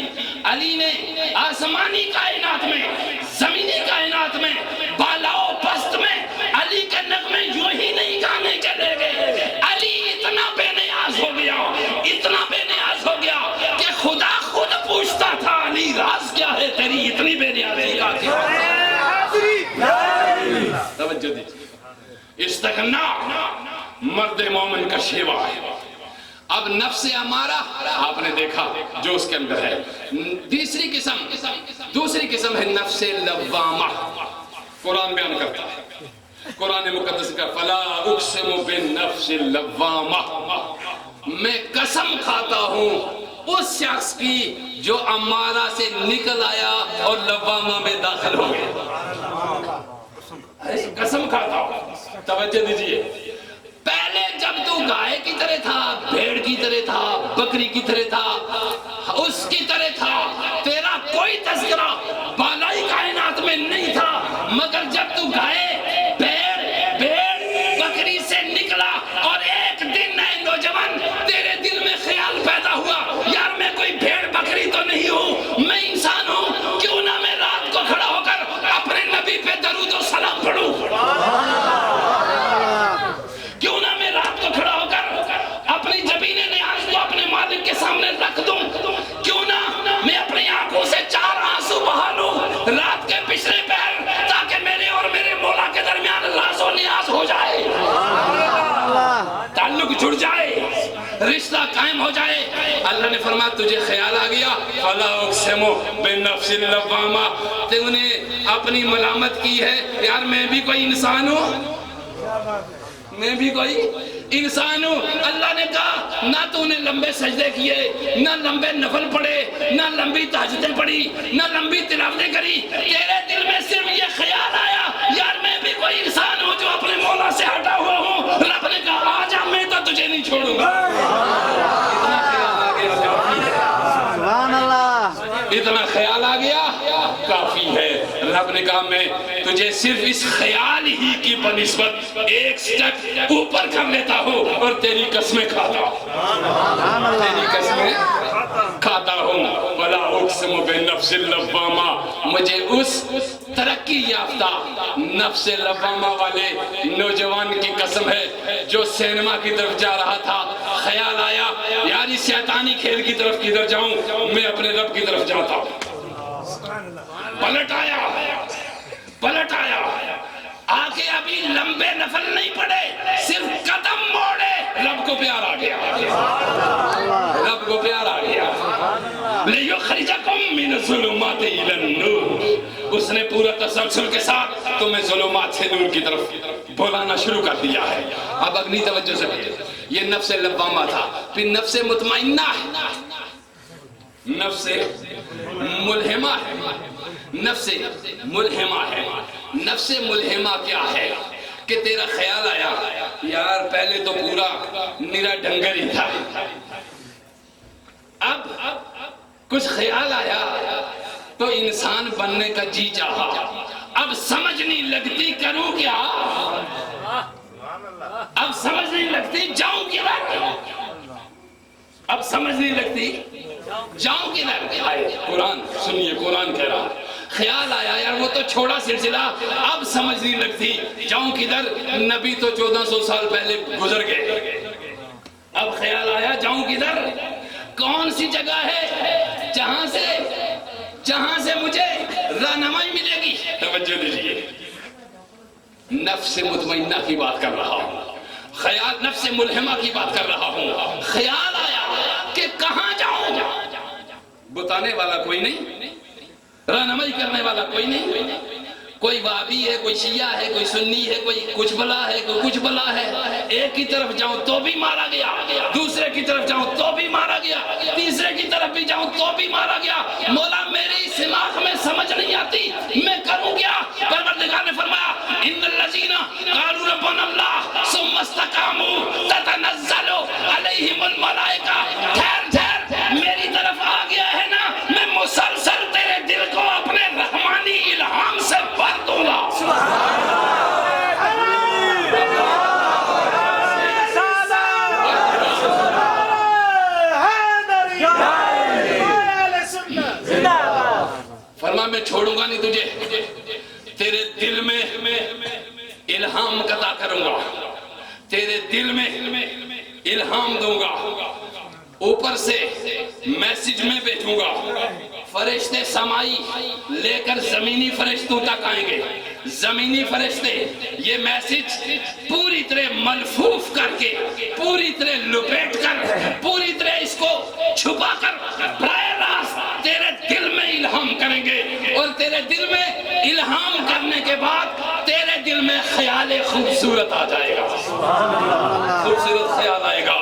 علی نے آسمانی کائنات میں، زمینی کائنات میں، بالا و پست میں علی کے نغمے یوں ہی نہیں گانے چلے گئے۔ علی اتنا بے نیاز ہو گیا، اتنا بے نیاز ہو گیا کہ خدا خود پوچھتا تھا، علی راز کیا ہے تیری اتنی بے نیازی کا؟ توجہ دیجیے، استغنا مرد مومن کا شیوا ہے۔ اب نفس امارہ آپ نے دیکھا جو اس کے اندر ہے۔ دوسری قسم ہے نفس لوامہ۔ قرآن بیان کرتا ہے، قرآن مقدس کا فلا اقسم بالنفس اللوامہ، میں قسم کھاتا ہوں اس شخص کی جو امارہ سے نکل آیا اور لوامہ میں داخل ہو گیا۔ قسم کھاتا ہوں، توجہ دیجئے، پہلے جب تو گائے کی طرح تھا، بھیڑ کی طرح تھا، بکری کی طرح تھا، اس کی طرح تھا، تیرا کوئی تذکرہ بالائی کائنات میں نہیں تھا، مگر جب تو گائے بھیڑ بکری سے نکلا اور ایک دن نئے نوجوان تیرے دل میں خیال پیدا ہوا، یار میں کوئی بھیڑ بکری تو نہیں ہوں، میں انسان ہوں، کیوں نہ میں رات کو کھڑا ہو کر اپنے نبی پہ درود و سلام پڑھوں، کیوں نہ میں رات کو کھڑا ہو کر اپنی جبین نیاز کو اپنے مالک کے سامنے رکھ دوں، کیوں نہ میں اپنی آنکھوں سے 4 آنسو بہا لوں رات کے پچھلے پہر، تاکہ میرے اور میرے مولا کے درمیان راز و نیاز ہو جائے، تعلق جڑ جائے، رشتہ قائم ہو جائے۔ اللہ نے فرمایا تجھے خیال آ گیا، فلا اقسم بالنفس اللوامہ، تو نے اپنی ملامت کی ہے، یار میں بھی کوئی انسان ہوں، میں بھی کوئی انسان ہوں۔ اللہ نے کہا نہ تو نے لمبے سجدے کیے، نہ لمبے نفل پڑھے، نہ لمبی تہجدیں پڑھی، نہ لمبی تلاوتیں کری، تیرے دل میں صرف یہ خیال آیا یار میں بھی کوئی انسان ہوں جو اپنے مولا سے ہٹا ہوا ہوں۔ رب نے کہا آجا میں تو تجھے نہیں چھوڑوں گا۔ سبحان اللہ، اتنا خیال آ گیا کافی ہے۔ رب نے کہا میں تجھے صرف اس خیال ہی کی بنسبت ایک سٹیپ اوپر کر لیتا ہوں اور تیری قسمیں کھاتا ہوں، تیری قسمیں کھاتا ہوں۔ ولا اقسم بالنفس اللوامہ، مجھے اس ترقی یافتہ نفس لوامہ والے نوجوان کی قسم ہے جو سینما کی طرف جا رہا تھا، خیال آیا یار اس شیطانی کھیل کی طرف کدھر جاؤں، میں اپنے رب کی طرف جاتا ہوں۔ پلٹ آیا آگے ابھی لمبے نفل نہیں پڑے، صرف قدم موڑے، رب کو پیار آ گیا، رب کو پیار آ گیا۔ لِيُخْرِجَكُم مِّنَ الظُّلُمَاتِ إِلَى النُّورِ، اس نے پورا تسلسل کے ساتھ تمہیں ظلمات سے نور کی طرف بلانا شروع کر دیا ہے۔ اب اگلی توجہ سے یہ نفس لوامہ تھا، پھر نفس مطمئنہ ہے، نفس ملہمہ ہے۔ نفس ملہمہ ہے. نفس ملہمہ کیا ہے کہ تیرا خیال آیا یار پہلے تو پورا نرا ڈنگر ہی تھا, اب کچھ خیال آیا تو انسان بننے کا جی چاہا, اب سمجھ نہیں لگتی کروں کیا, اب سمجھ نہیں لگتی جاؤں کدھر, اب سمجھ نہیں لگتی جاؤں کدھر. قرآن سنیے, قرآن کہہ رہا خیال آیا یار وہ تو چھوڑا سلسلہ, اب سمجھ نہیں لگتی جاؤں کدھر. نبی تو 1400 سال پہلے گزر گئے, اب خیال آیا جاؤں کدھر. کون سی جگہ ہے جہاں سے مجھے رہنمائی ملے گی. توجہ دیجیے, نفس مطمئنہ کی بات کر رہا ہوں, خیال نفس ملہمہ کی بات کر رہا ہوں. خیال آیا کہ کہاں جاؤں, بتانے والا کوئی نہیں, رہنمائی کرنے والا کوئی نہیں. کوئی وہابی ہے, کوئی شیعہ ہے, کوئی سنی ہے, کوئی کچھ بلا ہے, کوئی کچھ بلا ہے. ایک کی طرف جاؤں تو بھی مارا گیا, دوسرے کی طرف جاؤں تو بھی مارا گیا, تیسرے کی طرف بھی جاؤں تو بھی مارا گیا. مولا میری دماغ میں سمجھ نہیں آتی میں کروں کیا. پروردگار نے فرمایا ان الذین قالوا ربنا اللہ ثم استقاموا تتنزل علیہم الملائکہ. ٹھہر میری طرف آ گیا ہے نا, میں مسلسل تیرے دل کو اپنے رحمانی الہام سے بھر دوں گا. فرما میں چھوڑوں گا نہیں تجھے, تیرے دل میں الہام عطا کروں گا, تیرے دل میں الہام دوں گا, اوپر سے میسج میں بھیجوں گا. فرشتے سمائی لے کر زمینی فرشتوں تک آئیں گے. زمینی فرشتے یہ میسج پوری طرح ملفوف کر کے, پوری طرح لپیٹ کر, پوری طرح اس کو چھپا کر براہ راست تیرے دل میں الہام کریں گے. اور تیرے دل میں الہام کرنے کے بعد تیرے دل میں خیال خوبصورت آ جائے گا, خوبصورت خیال آئے گا,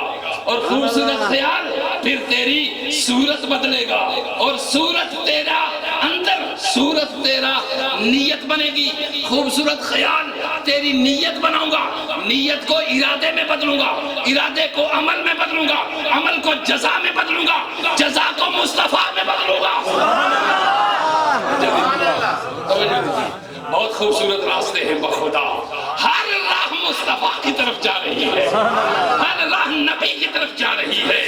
اور خوبصورت خیال پھر تیری صورت بدلے گا, اور صورت تیرا اندر, صورت تیرا نیت بنے گی. خوبصورت خیال تیری نیت بناؤں گا, نیت کو ارادے میں بدلوں گا, ارادے کو عمل میں بدلوں گا, عمل کو جزا میں بدلوں گا, جزا کو مصطفیٰ میں بدلوں گا. بہت خوبصورت راستے ہیں بخدا, ہر راہ مصطفیٰ کی طرف جا رہی ہے, ہر راہ نبی کی طرف جا رہی ہے,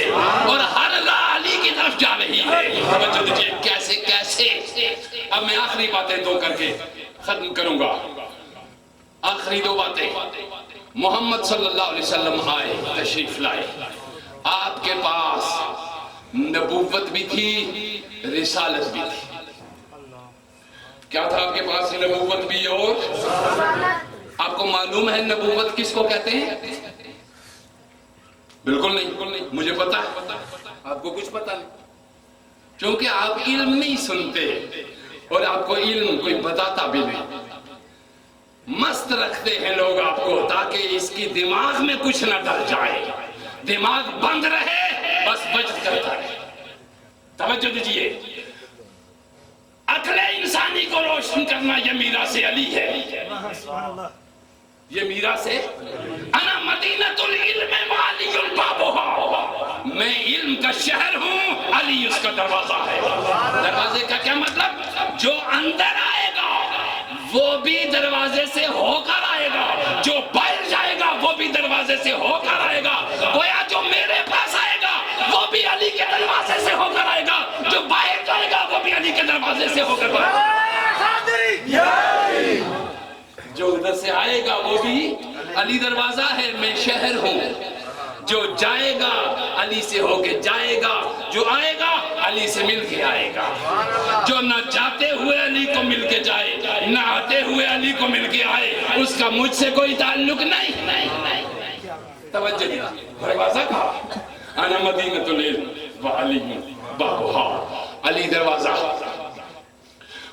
اور ہر راہ علی کی طرف جا رہی ہے. توجہ دیجیے کیسے کیسے. اب میں آخری باتیں دو کر کے ختم کروں گا. آخری دو باتیں. محمد صلی اللہ علیہ وسلم آئے, تشریف لائے, آپ کے پاس نبوت بھی تھی, رسالت بھی تھی. کیا تھا آپ کے پاس؟ نبوت بھی. اور آپ کو معلوم ہے نبوت کس کو کہتے ہیں؟ بالکل نہیں, مجھے پتا ہے, آپ کو کچھ پتا نہیں, کیونکہ آپ علم نہیں سنتے اور آپ کو علم کوئی بتاتا بھی نہیں. مست رکھتے ہیں لوگ آپ کو تاکہ اس کی دماغ میں کچھ نہ ڈر جائے, دماغ بند رہے, بس بچت کرتا ہے. توجہ دیجیے, عقل انسانی کو روشن کرنا یہ میراث علی ہے, یہ میراث ہے. انا مدینۃ العلم وعلی بابها, میں علم کا شہر ہوں, علی اس کا دروازہ ہے. دروازے کا کیا مطلب؟ جو اندر آئے گا وہ بھی دروازے سے ہو کر آئے گا, جو باہر جائے گا وہ بھی دروازے سے ہو کر آئے گا. گویا جو میرے پاس آئے گا وہ بھی علی کے دروازے سے ہو کر آئے گا, جو باہر جائے گا وہ بھی علی کے دروازے سے ہو کر آئے گا. جو ادھر سے آئے گا وہ بھی علی دروازہ ہے, میں شہر ہوں. جو جائے گا علی سے ہو کے جائے گا, جو آئے گا علی سے مل کے آئے گا. جو نہ جاتے ہوئے علی کو مل کے جائے, نہ آتے ہوئے علی کو مل کے آئے, اس کا مجھ سے کوئی تعلق نہیں. توجہ دی, دروازہ کہا انا مدینۃ العلم وعلی بابها, علی دروازہ.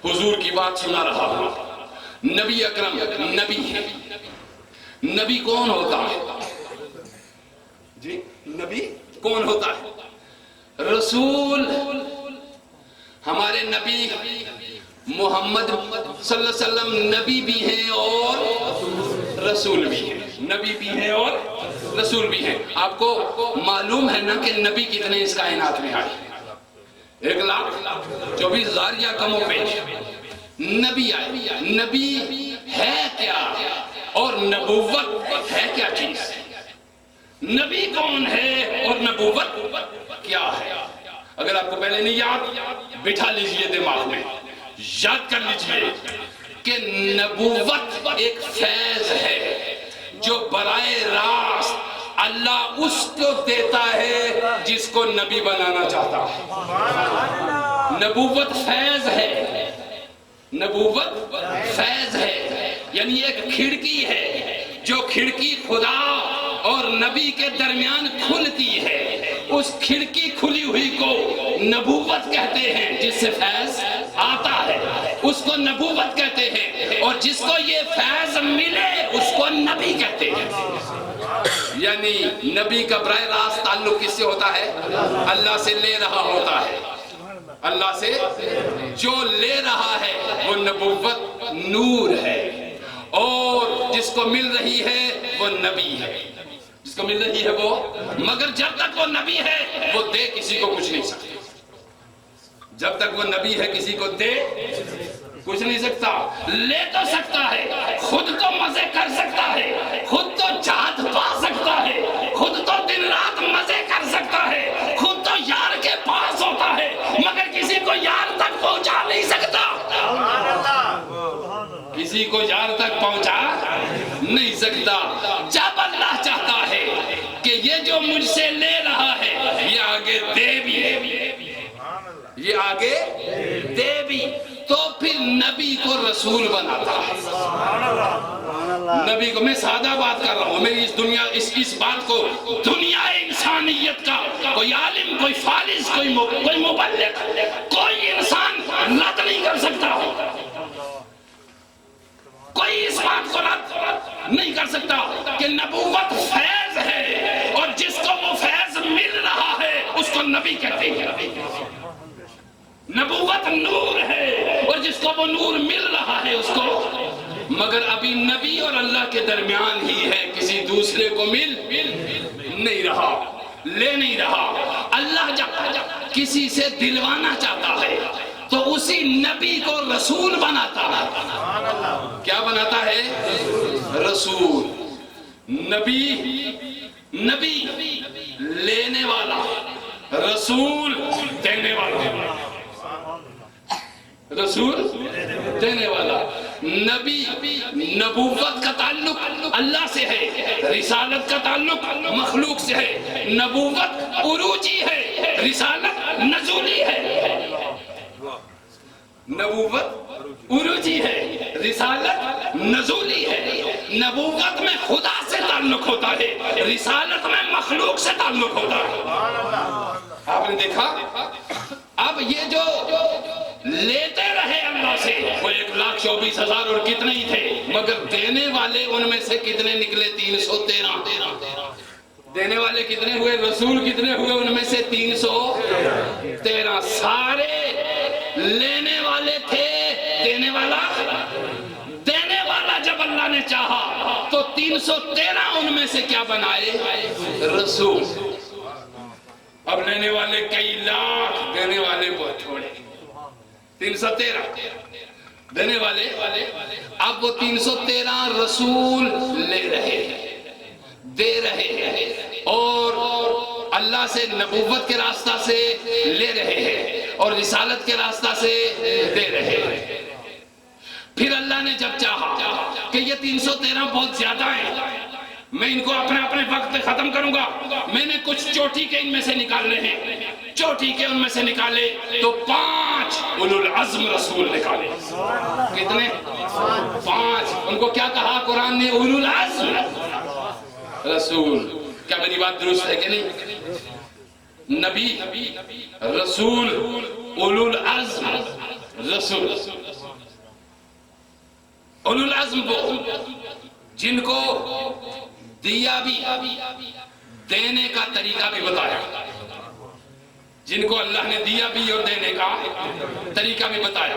حضور کی بات سنا رہا ہوں. نبی اکرم نبی ہے. نبی کون ہوتا ہے جی؟ نبی کون ہوتا ہے؟ رسول. ہمارے نبی محمد صلی اللہ علیہ وسلم نبی بھی ہیں اور رسول بھی ہیں، نبی بھی ہیں اور رسول بھی ہیں۔ آپ کو معلوم ہے نا کہ نبی کتنے اس کائنات میں آئے؟ 1,24,000 یا کم و بیش نبی آئے۔ نبی ہے کیا اور نبوت ہے کیا چیز؟ نبی کون ہے اور نبوت کیا ہے؟ اگر آپ کو پہلے نہیں یاد، بٹھا لیجئے دماغ میں، یاد کر لیجئے کہ نبوت ایک فیض ہے جو براہ راست اللہ اس کو دیتا ہے جس کو نبی بنانا چاہتا ہے۔ نبوت فیض ہے، نبوت فیض ہے، یعنی ایک کھڑکی ہے جو کھڑکی خدا اور نبی کے درمیان کھلتی ہے۔ اس کھڑکی کھلی ہوئی کو نبوت کہتے ہیں، جس سے فیض آتا ہے اس کو نبوت کہتے ہیں، اور جس کو یہ فیض ملے اس کو نبی کہتے ہیں۔ یعنی نبی کا براہ راست تعلق کس سے ہوتا ہے؟ اللہ سے لے رہا ہوتا ہے، اللہ سے جو لے رہا ہے وہ نبوت نور ہے، اور جس کو مل رہی ہے وہ نبی ہے، جس کو مل رہی ہے وہ، مگر جب تک وہ نبی ہے وہ دے کسی کو کچھ نہیں سکتا۔ جب تک وہ نبی ہے کسی کو دے کچھ نہیں سکتا، لے تو سکتا ہے، خود تو مزے کر سکتا ہے، خود تو جہاد پا سکتا ہے، خود تو دن رات مزے کر سکتا ہے، خود تو یار کے پاس ہوتا ہے، مگر کسی کو یار تک پہنچا نہیں سکتا، کسی کو یار تک پہنچا نہیں سکتا۔ جب اللہ چاہتا ہے کہ یہ جو مجھ سے لے رہا ہے یہ آگے دے بھی، یہ آگے دے بھی، تو پھر نبی کو رسول بناتا ہے۔ نبی کو، میں سادہ بات کر رہا ہوں، میری اس دنیا اس بات کو دنیا انسانیت کا کوئی عالم، کوئی فالس، کوئی مبلغ، کوئی انسان رد نہیں کر سکتا، کوئی اس بات کو رد نہیں کر سکتا کہ نبوت فیض ہے، اور جس کو وہ فیض مل رہا ہے اس کو نبی کہتے ہیں۔ نبوت نور ہے، اور جس کو وہ نور مل رہا ہے اس کو، مگر ابھی نبی اور اللہ کے درمیان ہی ہے، کسی دوسرے کو مل نہیں رہا، لے نہیں رہا۔ اللہ جب کسی سے دلوانا چاہتا ہے تو اسی نبی کو رسول بناتا ہے۔ کیا بناتا ہے؟ رسول۔ نبی لینے والا، رسول دینے والا، رسول دینے والا۔ نبی، نبوت کا تعلق اللہ سے ہے، رسالت کا تعلق مخلوق سے ہے۔ نبوت عروجی ہے، رسالت نزولی ہے۔ نبوت عروجی ہے، رسالت نزولی ہے۔ نبوت میں خدا سے تعلق ہوتا ہے، رسالت میں مخلوق سے تعلق ہوتا ہے۔ آپ نے دیکھا، اب یہ جو لیتے رہے اللہ سے، وہ 1,24,000 اور کتنے ہی تھے، مگر دینے والے ان میں سے کتنے نکلے؟ 313۔ دینے والے کتنے ہوئے؟ رسول کتنے ہوئے ان میں سے؟ 313۔ سارے لینے والے تھے، دینے والا جب اللہ نے چاہا تو 313 ان میں سے کیا بنائے؟ رسول۔ اب لینے والے کئی لاکھ، دینے والے بہت تھوڑے، 313 دینے والے۔ اب وہ 313 رسول لے رہے ہیں، دے رہے ہیں، اور اللہ سے نبوت کے راستہ سے لے رہے ہیں، اور رسالت کے راستہ سے دے رہے ہیں۔ پھر اللہ نے جب چاہا کہ یہ 313 بہت زیادہ ہیں، میں ان کو اپنے وقت پہ ختم کروں گا، میں نے کچھ چوٹی کے ان میں سے نکالنے ہیں، چوٹی کے ان میں سے نکالے تو 5 اولو العزم رسول نکالے۔ کتنے؟ 5۔ ان کو کیا کہا قرآن نے؟ اولو العزم رسول۔ کیا میری بات درست ہے کہ نہیں؟ نبی، رسول، اولو العزم رسول۔ اولو العزم وہ جن کو دیا بھی، دینے کا طریقہ بھی بتایا، جن کو اللہ نے دیا بھی اور دینے کا طریقہ بھی بتایا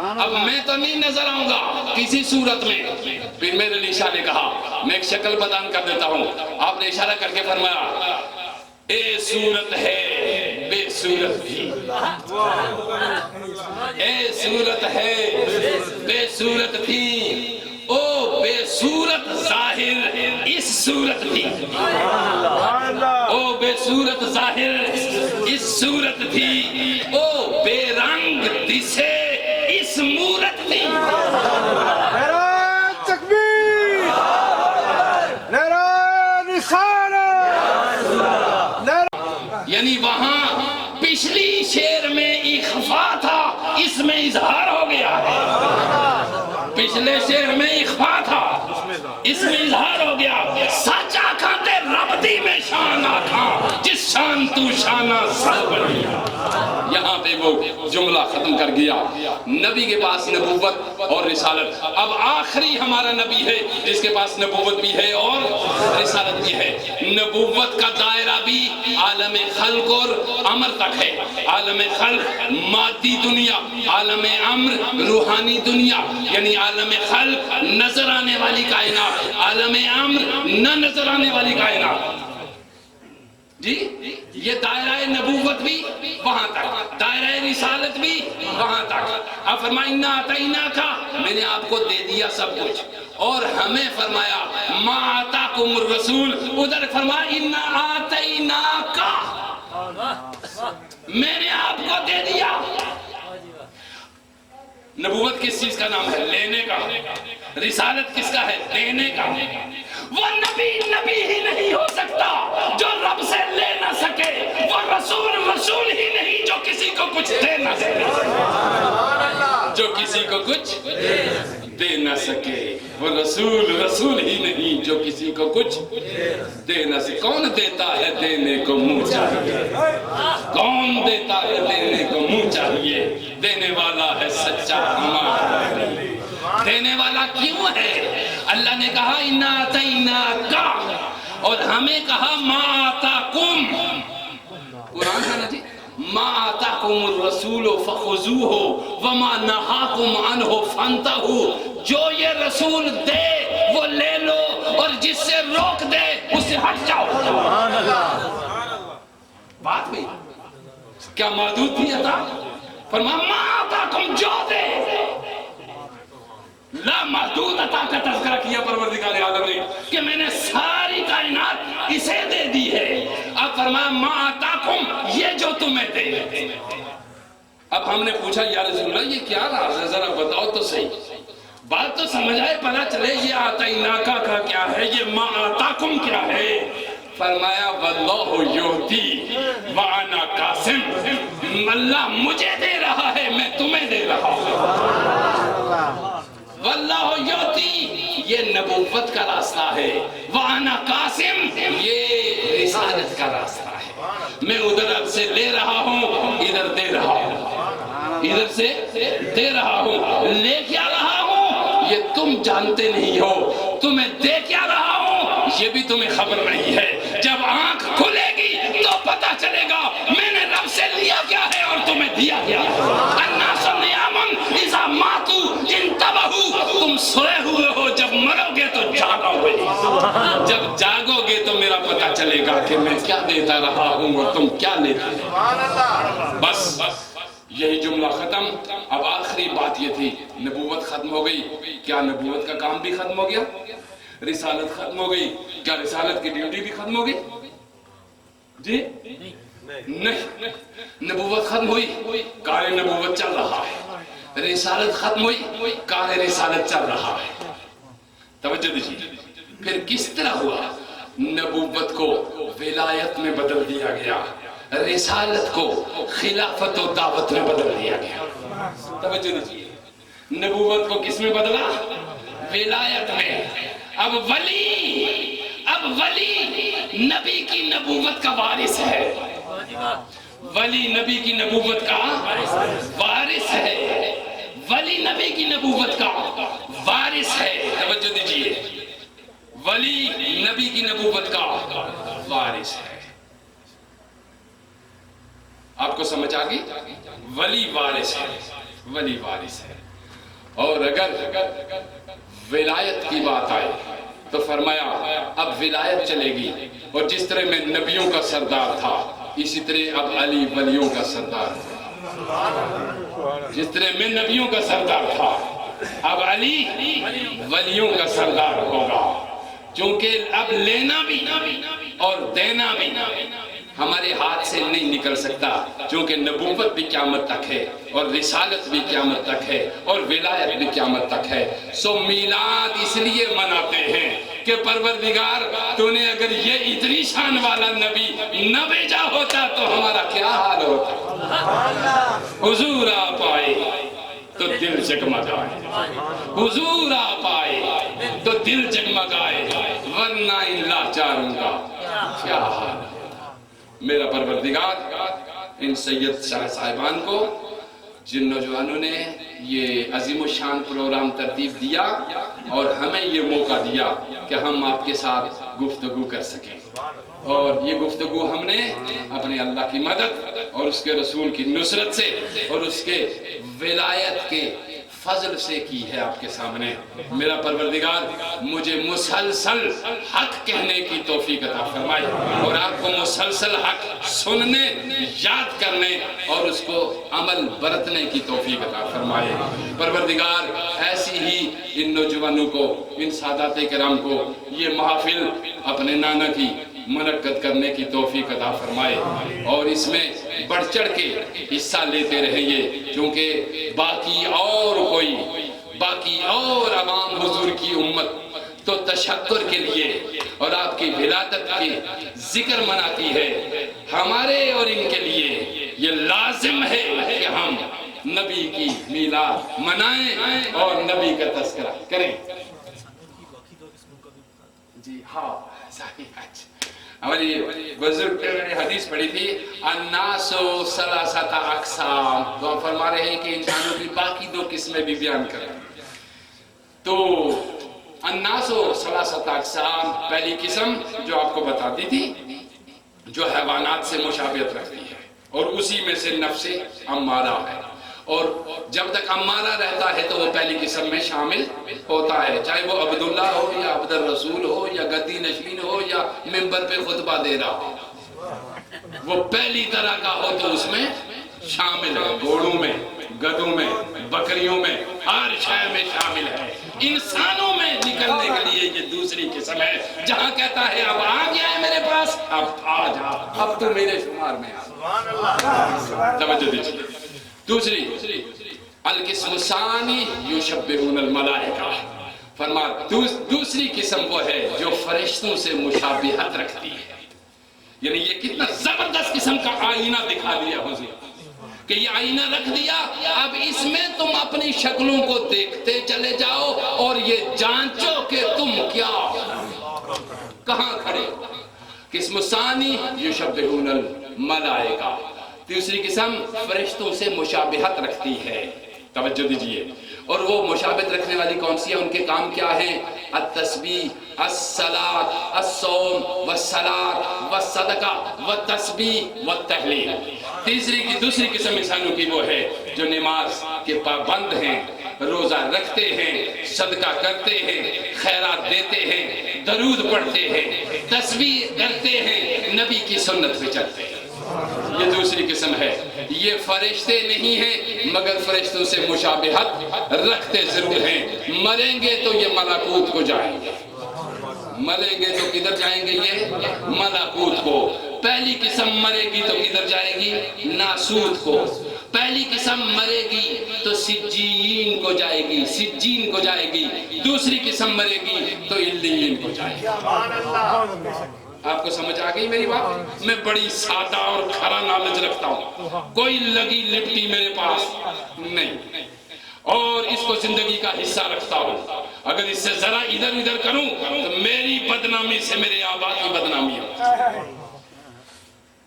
اب میں تو نہیں نظر آؤں گا کسی صورت میں. پھر میرے علی شاہ نے کہا میں ایک شکل بیان کر دیتا ہوں. آپ نے اشارہ کر کے فرمایا اے صورت ہے بے صورت بھی, اے صورت ہے بے صورت بھی, او بے صورت ظاہر اس صورت بھی, او بے صورت ظاہر اس صورت بھی, او بے رنگ دسے اس مورت بھی. نعرہ تکبیر, نعرہ رسالت, یعنی وہاں پچھلی شعر میں اخفا تھا, اس میں اظہار ہو گیا ہے. پچھلے شعر میں اخفا تھا, اس میں اظہار ہو گیا. سچ آکھاں تے رب دی میں شان آکھاں, جس شان تو شانہ سب بنی. یہاں پہ وہ جملہ ختم کر گیا. نبی کے پاس نبوت اور رسالت. اب آخری ہمارا نبی ہے جس کے پاس نبوت بھی ہے اور رسالت بھی ہے. نبوت کا دائرہ بھی عالم خلق اور امر تک ہے. عالم خلق مادی دنیا, عالم امر روحانی دنیا, یعنی عالم خلق نظر آنے والی کائنات, عالم امر نہ نظر آنے والی کائنات. جی یہ دائرہ نبوت بھی وہاں تک, دائرہ رسالت بھی وہاں تک. اب فرمایا انا اعطینا کا, میں نے آپ کو دے دیا سب کچھ, اور ہمیں فرمایا ما آتاکم الرسول, ادھر فرمایا انا اعطینا کا, میں نے آپ کو دے دیا. نبوت کس چیز کا نام ہے؟ لینے کا. رسالت کس کا ہے؟ دینے کا. وہ نبی نبی ہی نہیں ہو سکتا جو رب سے لے نہ سکے, وہ رسول رسول ہی نہیں جو کسی کو کچھ دے نہ سکے, جو کسی کو کچھ دے نہ سکے. وہ رسول رسول ہی نہیں جو کسی کو کچھ دے نہ سکے. کون دیتا ہے دینے کو منہ چاہیے, کون دیتا ہے دینے کو منہ چاہیے. دینے والا ہے سچا ہمارا. دینے والا کیوں ہے؟ اللہ نے کہا انا اعطیناکا, اور ہمیں کہا ما آتاکم. قرآن ہے نا جی, ما آتاکم الرسول فخذوہ وما نہاکم عنہ فانتہوا. جو یہ رسول دے وہ لے لو, اور جس سے روک دے اس سے ہٹ جاؤ. بات ہوئی کیا محدود تھی عطا؟ فرمایا ما آتاکم, جو دے. لا محدود عطا کا تذکرہ کیا پروردگار عالم نے کہ میں نے ساری کائنات اسے دے دی ہے. اب فرمایا ما آتاکم, یہ جو تمہیں دے. اب ہم نے پوچھا یا رسول اللہ یہ کیا راز ہے, ذرا بتاؤ تو صحیح, بات تو سمجھ آئے, پتہ چلے یہ اعطیناکا کا کیا ہے, یہ ما آتاکم کیا ہے. فرمایا واللہ یعطی وانا قاسم, اللہ مجھے دے رہا ہے میں تمہیں دے رہا ہوں. واللہ یعطی یہ نبوت کا راستہ ہے, وانا قاسم یہ رسالت کا راستہ ہے. میں ادھر سے لے رہا ہوں, ادھر دے رہا ہوں, ادھر سے دے رہا ہوں. لے کیا رہا ہوں یہ تم جانتے نہیں ہو, تمہیں دے کیا رہا ہوں یہ بھی تمہیں خبر نہیں ہے. جب آنکھ کھلے گی تو پتہ چلے گا میں نے رب سے لیا کیا ہے اور تمہیں دیا کیا ہے. الناس نیامن اذا ماتوا انتبہوا, تم سوئے ہوئے ہو, جب مرو گے تو جاگو گے. جب جاگو گے تو میرا پتہ چلے گا کہ میں کیا دیتا رہا ہوں اور تم کیا لیتے ہو. بس یہی جملہ ختم. اب آخری بات یہ تھی, نبوت ختم ہو گئی, کیا نبوت کا کام بھی ختم ہو گیا؟ رسالت ختم ہو گئی, کیا رسالت کی ڈیوٹی بھی ختم ہو گئی؟ جی نہیں. نبوت ختم ہوئی, کار نبوت چل رہا ہے. رسالت ختم ہوئی, کار رسالت چل رہا ہے. توجہ دیجیے, پھر کس طرح ہوا؟ نبوت کو ولایت میں بدل دیا گیا, رسالت کو خلافت و دعوت میں بدل دیا گیا. توجہ دیجیے, نبوت کو کس میں بدلا؟ ولایت میں. اب ولی نبی کی نبوت کا وارث ہے, ولی نبی کی نبوت کا وارث ہے, ولی نبی کی نبوت کا وارث ہے. توجہ دیجیے, ولی نبی کی نبوت کا وارث ہے. آپ کو سمجھ آ گئی؟ ولی وارث ہے. ولی وارث ہے. اور اگر ولایت کی بات آئے تو فرمایا اب ولایت چلے گی، اور جس طرح میں نبیوں کا سردار تھا اسی طرح اب علی ولیوں کا سردار ہے. جس طرح میں نبیوں کا سردار تھا اب علی ولیوں کا سردار ہوگا. چونکہ اب لینا بھی اور دینا بھی ہمارے ہاتھ سے نہیں نکل سکتا، چونکہ نبوت بھی قیامت تک ہے اور رسالت بھی قیامت تک ہے اور ولایت بھی قیامت تک ہے. سو میلاد اس لیے مناتے ہیں کہ پروردگار تو نے اگر یہ اتنی شان والا نبی نہ بھیجا ہوتا تو ہمارا کیا حال ہوتا. حضور آپ آئے تو دل جگمگائے، حضور آپ آئے تو دل جگمگائے، ورنہ ان لاچاروں کا کیا حال ہے. میرا پروردگار ان سید شاہ صاحبان کو، جن نوجوانوں نے یہ عظیم و شان پروگرام ترتیب دیا اور ہمیں یہ موقع دیا کہ ہم آپ کے ساتھ گفتگو کر سکیں، اور یہ گفتگو ہم نے اپنے اللہ کی مدد اور اس کے رسول کی نصرت سے اور اس کے ولایت کے فضل سے کی ہے آپ کے سامنے. میرا پروردگار مجھے مسلسل حق کہنے کی توفیق عطا فرمائے اور آپ کو مسلسل حق سننے، یاد کرنے اور اس کو عمل برتنے کی توفیق عطا فرمائے. پروردگار ایسی ہی ان نوجوانوں کو، ان سادات کرام کو یہ محافل اپنے نانا کی منعقد کرنے کی توفیق عطا فرمائے اور اس میں بڑھ چڑھ کے حصہ لیتے رہیں، کیونکہ باقی اور عوام حضور کی امت تو تشکر کے لیے اور آپ کی ولادت کے ذکر مناتی ہے. ہمارے اور ان کے لیے یہ لازم ہے کہ ہم نبی کی میلاد منائیں اور نبی کا تذکرہ کریں. جی ہاں صحیح. ہماری بزرگ نے حدیث پڑھی تھی الناس ثلاثۃ اقسام، تو ہم فرما رہے ہیں کہ انسانوں کی باقی دو قسمیں بھی بیان کریں. تو الناس ثلاثۃ اقسام، پہلی قسم جو آپ کو بتاتی تھی جو حیوانات سے مشابہت رکھتی ہے اور اسی میں سے نفس امارہ ہے، اور جب تک امارہ رہتا ہے تو وہ پہلی قسم میں شامل ہوتا ہے، چاہے وہ عبداللہ ہو یا عبد الرسول ہو یا گدی نشین ہو یا منبر پہ خطبہ دے رہا ہو، وہ پہلی طرح کا ہو تو اس میں شامل ہے. گھوڑوں میں، گدوں میں، بکریوں میں، ہر شے میں شامل ہے. انسانوں میں نکلنے کے لیے یہ دوسری قسم ہے، جہاں کہتا ہے اب آ گیا ہے میرے پاس، اب آ جا، اب تو میرے شمار میں آ. توجہ دیجیے. دوسری القسم الثانی یشبہون الملائکہ، فرما دوسری قسم وہ ہے جو فرشتوں سے مشابہت رکھتی ہے. یعنی یہ کتنا زبردست قسم کا آئینہ دکھا دیا حضور کہ یہ آئینہ رکھ دیا، اب اس میں تم اپنی شکلوں کو دیکھتے چلے جاؤ اور یہ جانچو کہ تم کیا کہاں کھڑے. قسم ثانی یشبہون الملائکہ، دوسری قسم فرشتوں سے مشابہت رکھتی ہے. توجہ دیجئے. اور وہ مشابہت رکھنے والی کون سی ہے، ان کے کام کیا ہیں؟ التسبیح، الصلاۃ، الصوم والصلاۃ والصدقہ والتسبیح والتہلیل. دوسری قسم انسانوں کی وہ ہے جو نماز کے پابند ہیں، روزہ رکھتے ہیں، صدقہ کرتے ہیں، خیرات دیتے ہیں، درود پڑھتے ہیں، تسبیح کرتے ہیں، نبی کی سنت پہ چلتے ہیں. یہ دوسری قسم ہے. یہ فرشتے نہیں ہیں مگر فرشتوں سے مشابہت رکھتے ضرور ہیں. مریں گے تو یہ ملکوت کو جائیں گے، مریں گے تو کدھر جائیں گے؟ یہ ملکوت کو. پہلی قسم مرے گی تو کدھر جائے گی؟ ناسوت کو. پہلی قسم مرے گی تو سجین کو جائے گی، سجین کو جائے گی. دوسری قسم مرے گی تو علیین کو جائے گی. آپ کو سمجھ آ گئی میری بات؟ میں بڑی سادہ اور کھرا نالج رکھتا ہوں، کوئی لگی لپٹی میرے پاس نہیں، اور اس کو زندگی کا حصہ رکھتا ہوں. اگر اس سے ذرا ادھر ادھر کروں تو میری بدنامی سے میرے آبا کی بدنامی ہے.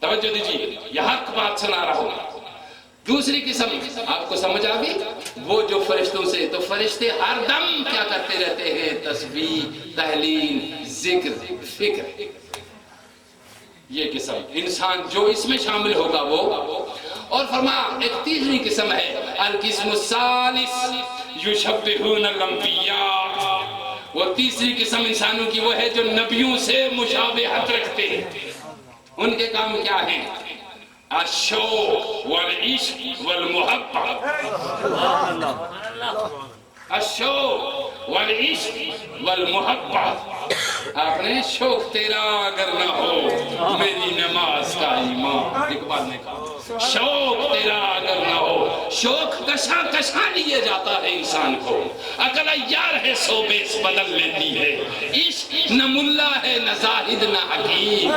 توجہ دیجیے، یہ حق بات سنا رہا ہوں. دوسری قسم آپ کو سمجھ آ گئی، وہ جو فرشتوں سے، تو فرشتے ہر دم کیا کرتے رہتے ہیں؟ تسبیح، تہلیل، ذکر، فکر. یہ قسم انسان جو اس میں شامل ہوگا وہ. اور فرمایا ایک تیسری قسم ہے القسم الثالث یشبہون الانبیاء، وہ تیسری قسم انسانوں کی وہ ہے جو نبیوں سے مشابہت رکھتے ہیں. ان کے کام کیا ہیں؟ الشوق والعشق والمحبہ، الشوق والعشق والمحبہ. آپ نے شوق تیرا اگر نہ ہو میری نماز کا ایمان، اقبال نے کہا شوق تیرا اگر نہ ہو. شوق کشاں کشاں لیے جاتا ہے انسان کو، عقل عیار ہے سو بیس بدل لیتی ہے. عشق نہ ملا ہے نہ زاہد نہ حکیم،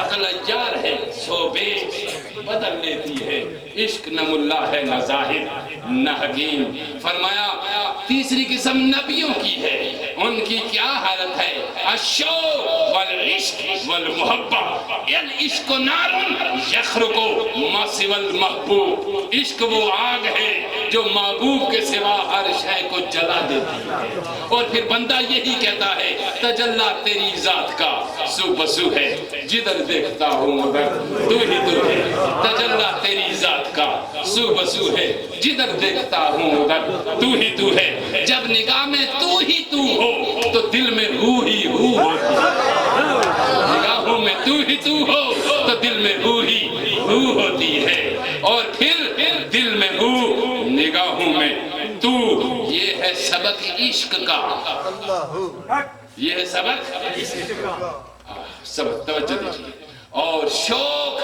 عقل عیار ہے سو بیس بدل لیتی ہے. عشق نہ ملا ہے نہ زاہد نہ حکیم. فرمایا تیسری قسم نبیوں کی ہے، ان کی کیا حالت ہے؟ الشوق والعشق والمحبہ. العشق نار یخرق ما سوى المحبوب، عشق وہ آگ ہے جو محبوب کے سوا ہر شے کو جلا دیتی ہے. اور پھر بندہ یہی کہتا ہے تجلی تیری ذات کا سو بسو ہے، جدھر دیکھتا ہوں ادھر تو ہی تو ہے. تجلی تیری ذات کا سو بسو ہے، جدھر دیکھتا ہوں ادھر تو ہی تو ہے. جب نگاہ میں تو ہی تو ہو تو دل میں ہو ہی ہو ہوتی ہے. نگاہوں میں تو ہی تو ہو تو دل میں ہو ہی ہو ہوتی ہے. اور پھر دل میں ہو نگاہوں میں تو، یہ ہے سبق عشق کا، یہ ہے سبق عشق کا. سبق توجہ دیجیے. اور شوق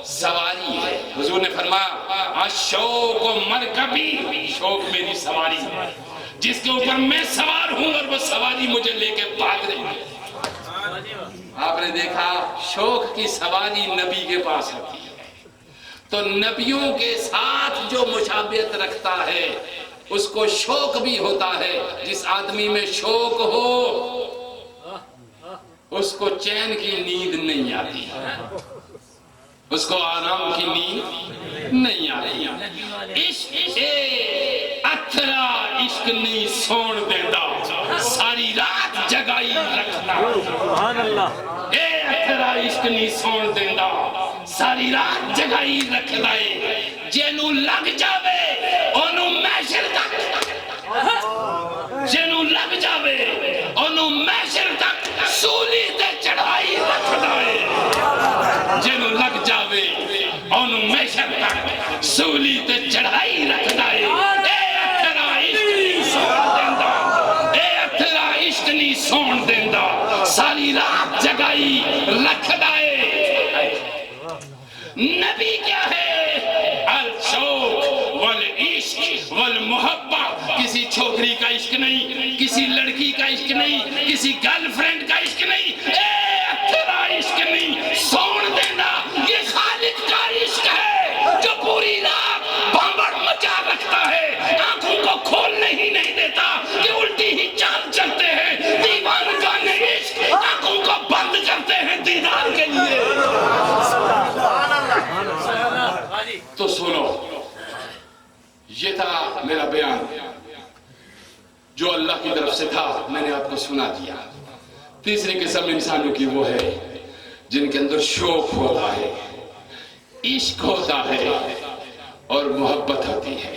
سواری ہے. حضور نے فرمایا الشوق مرکبی، شوق میری سواری ہے جس کے اوپر میں سوار ہوں اور وہ سواری مجھے لے کے بھاگ رہی ہے. آپ نے دیکھا شوق کی سواری نبی کے پاس ہوتی ہے، تو نبیوں کے ساتھ جو مشابہت رکھتا ہے اس کو شوق بھی ہوتا ہے. جس آدمی میں شوق ہو اس کو چین کی نیند نہیں آتی، اس کو آرام کی نیند نہیں آتی. عشق اتھرا عشق نہیں سون دیتا، ساری رات جگائی رکھتا. اے اتھرا عشق نہیں سون دیتا، ساری رات جگائی رکھتا ہے. جنوں لگ جاوے اونوں محشر تک، جنوں لگ جاوے اونوں محشر تک سولی تے چڑھائی رکھتا ہے. جنوں لگ جاوے اونوں محشر تک سولی تے چڑھائی رکھتا ہے. اے اتھرا عشق نہیں سون دیندا، اے اتھرا عشق نہیں سون دیندا، ساری رات جگائی رکھتا ہے. نبی کیا ہے؟ الشوق والعشق والمحبہ. کسی چھوکری کا عشق نہیں، کسی لڑکی کا عشق نہیں، کسی گرل فرینڈ کا عشق نہیں. اے اتھرا عشق نہیں سون دینا، یہ خالق کا عشق ہے جو پوری رات بامبڑ مچا رکھتا ہے، آنکھوں کو کھولنے ہی نہیں دیتا کہ الٹی ہی چال چلتے ہیں. دیوان گانے عشق آنکھوں کو بند کرتے ہیں دیدار کے لیے. تو سنو، یہ تھا میرا بیان جو اللہ کی طرف سے تھا، میں نے آپ کو سنا دیا. تیسری قسم انسانوں کی وہ ہے جن کے اندر شوق ہوتا ہے، عشق ہوتا ہے اور محبت ہوتی ہے.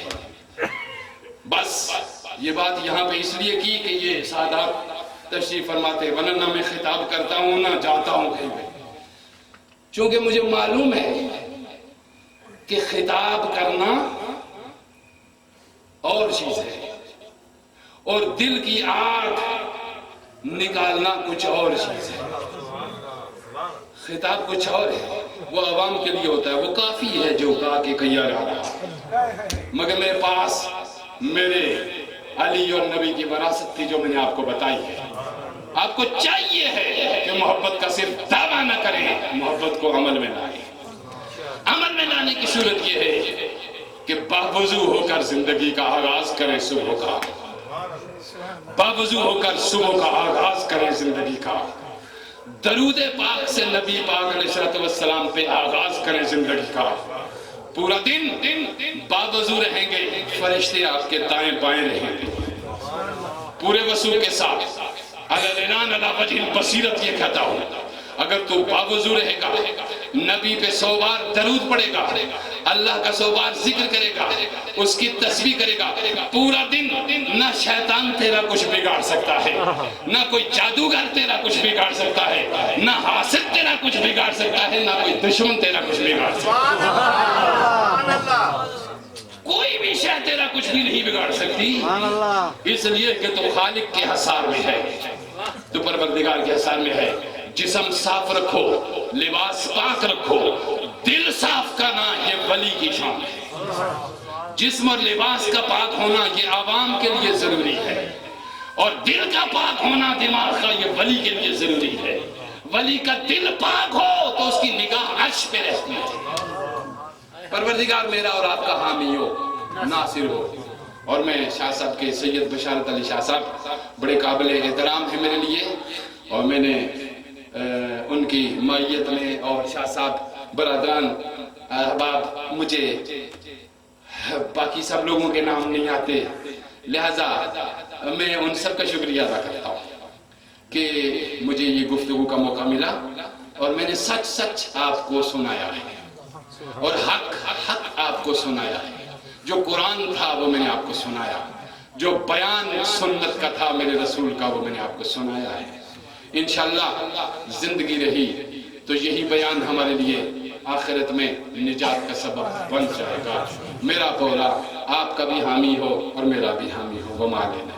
بس یہ بات یہاں پہ اس لیے کی کہ یہ سادات تشریف فرماتے، ورنہ میں خطاب کرتا ہوں نہ جاتا ہوں کہیں پہ، چونکہ مجھے معلوم ہے کہ خطاب کرنا اور چیز ہے اور دل کی آگ نکالنا کچھ اور چیز ہے. خطاب کچھ اور ہے، وہ عوام کے لیے ہوتا ہے، وہ کافی ہے جو کہا کہ کیا رہا. مگر میرے پاس میرے علی اور نبی کی وراثت تھی جو میں نے آپ کو بتائی ہے. آپ کو چاہیے ہے کہ محبت کا صرف دعویٰ نہ کریں، محبت کو عمل میں لائیں. عمل میں لانے کی صورت یہ ہے کہ باوضو ہو کر زندگی کا آغاز کریں صبح کا، باوضو ہو کر صبح کا آغاز کریں زندگی کا. درود پاک سے نبی پاک علیہ السلام پہ آغاز کریں زندگی کا. پورا دن باوضو رہیں گے، فرشتے آپ کے دائیں بائیں رہیں گے پورے وضو کے ساتھ. علی العنان علی وجہ البصیرت یہ کہتا ہوں، اگر تو باوضو رہے گا، نبی پہ 100 بار درود پڑے گا، اللہ کا 100 بار ذکر کرے گا، اس کی تسبیح کرے گا، پورا دن نہ شیطان تیرا کچھ بگاڑ سکتا ہے، نہ کوئی جادوگر تیرا کچھ بگاڑ سکتا ہے، نہ حاسد تیرا کچھ بگاڑ سکتا ہے، نہ کوئی دشمن تیرا کچھ بگاڑ سکتا ہے، کوئی بھی شے تیرا کچھ بھی نہیں بگاڑ سکتی، اس لیے کہ تو خالق کے حصار میں ہے، تو پروردگار کے حصار میں ہے۔ جسم صاف رکھو، لباس پاک رکھو، دل صاف کرنا یہ ولی کی شان ہے۔ جسم اور لباس کا پاک ہونا یہ عوام کے لیے ضروری ہے، اور دل کا پاک ہونا دماغ کا یہ ولی کے لیے ضروری ہے۔ ولی کا دل پاک ہو تو اس کی نگاہ عرش پہ رہتی ہے۔ پروردگار میرا اور آپ کا حامی ہو، ناصر ہو۔ اور میں شاہ صاحب کے سید بشارت علی شاہ صاحب بڑے قابل احترام ہیں میرے لیے، اور میں نے ان کی معیت میں، اور شاہ صاحب برادران احباب مجھے باقی سب لوگوں کے نام نہیں آتے، لہذا میں ان سب کا شکریہ ادا کرتا ہوں کہ مجھے یہ گفتگو کا موقع ملا، اور میں نے سچ سچ آپ کو سنایا ہے، اور حق آپ کو سنایا ہے۔ جو قرآن تھا وہ میں نے آپ کو سنایا، جو بیان سنت کا تھا میرے رسول کا وہ میں نے آپ کو سنایا ہے۔ انشاءاللہ زندگی رہی تو یہی بیان ہمارے لیے آخرت میں نجات کا سبب بن جائے گا۔ میرا مولا آپ کا بھی حامی ہو اور میرا بھی حامی ہو۔ وما علینا۔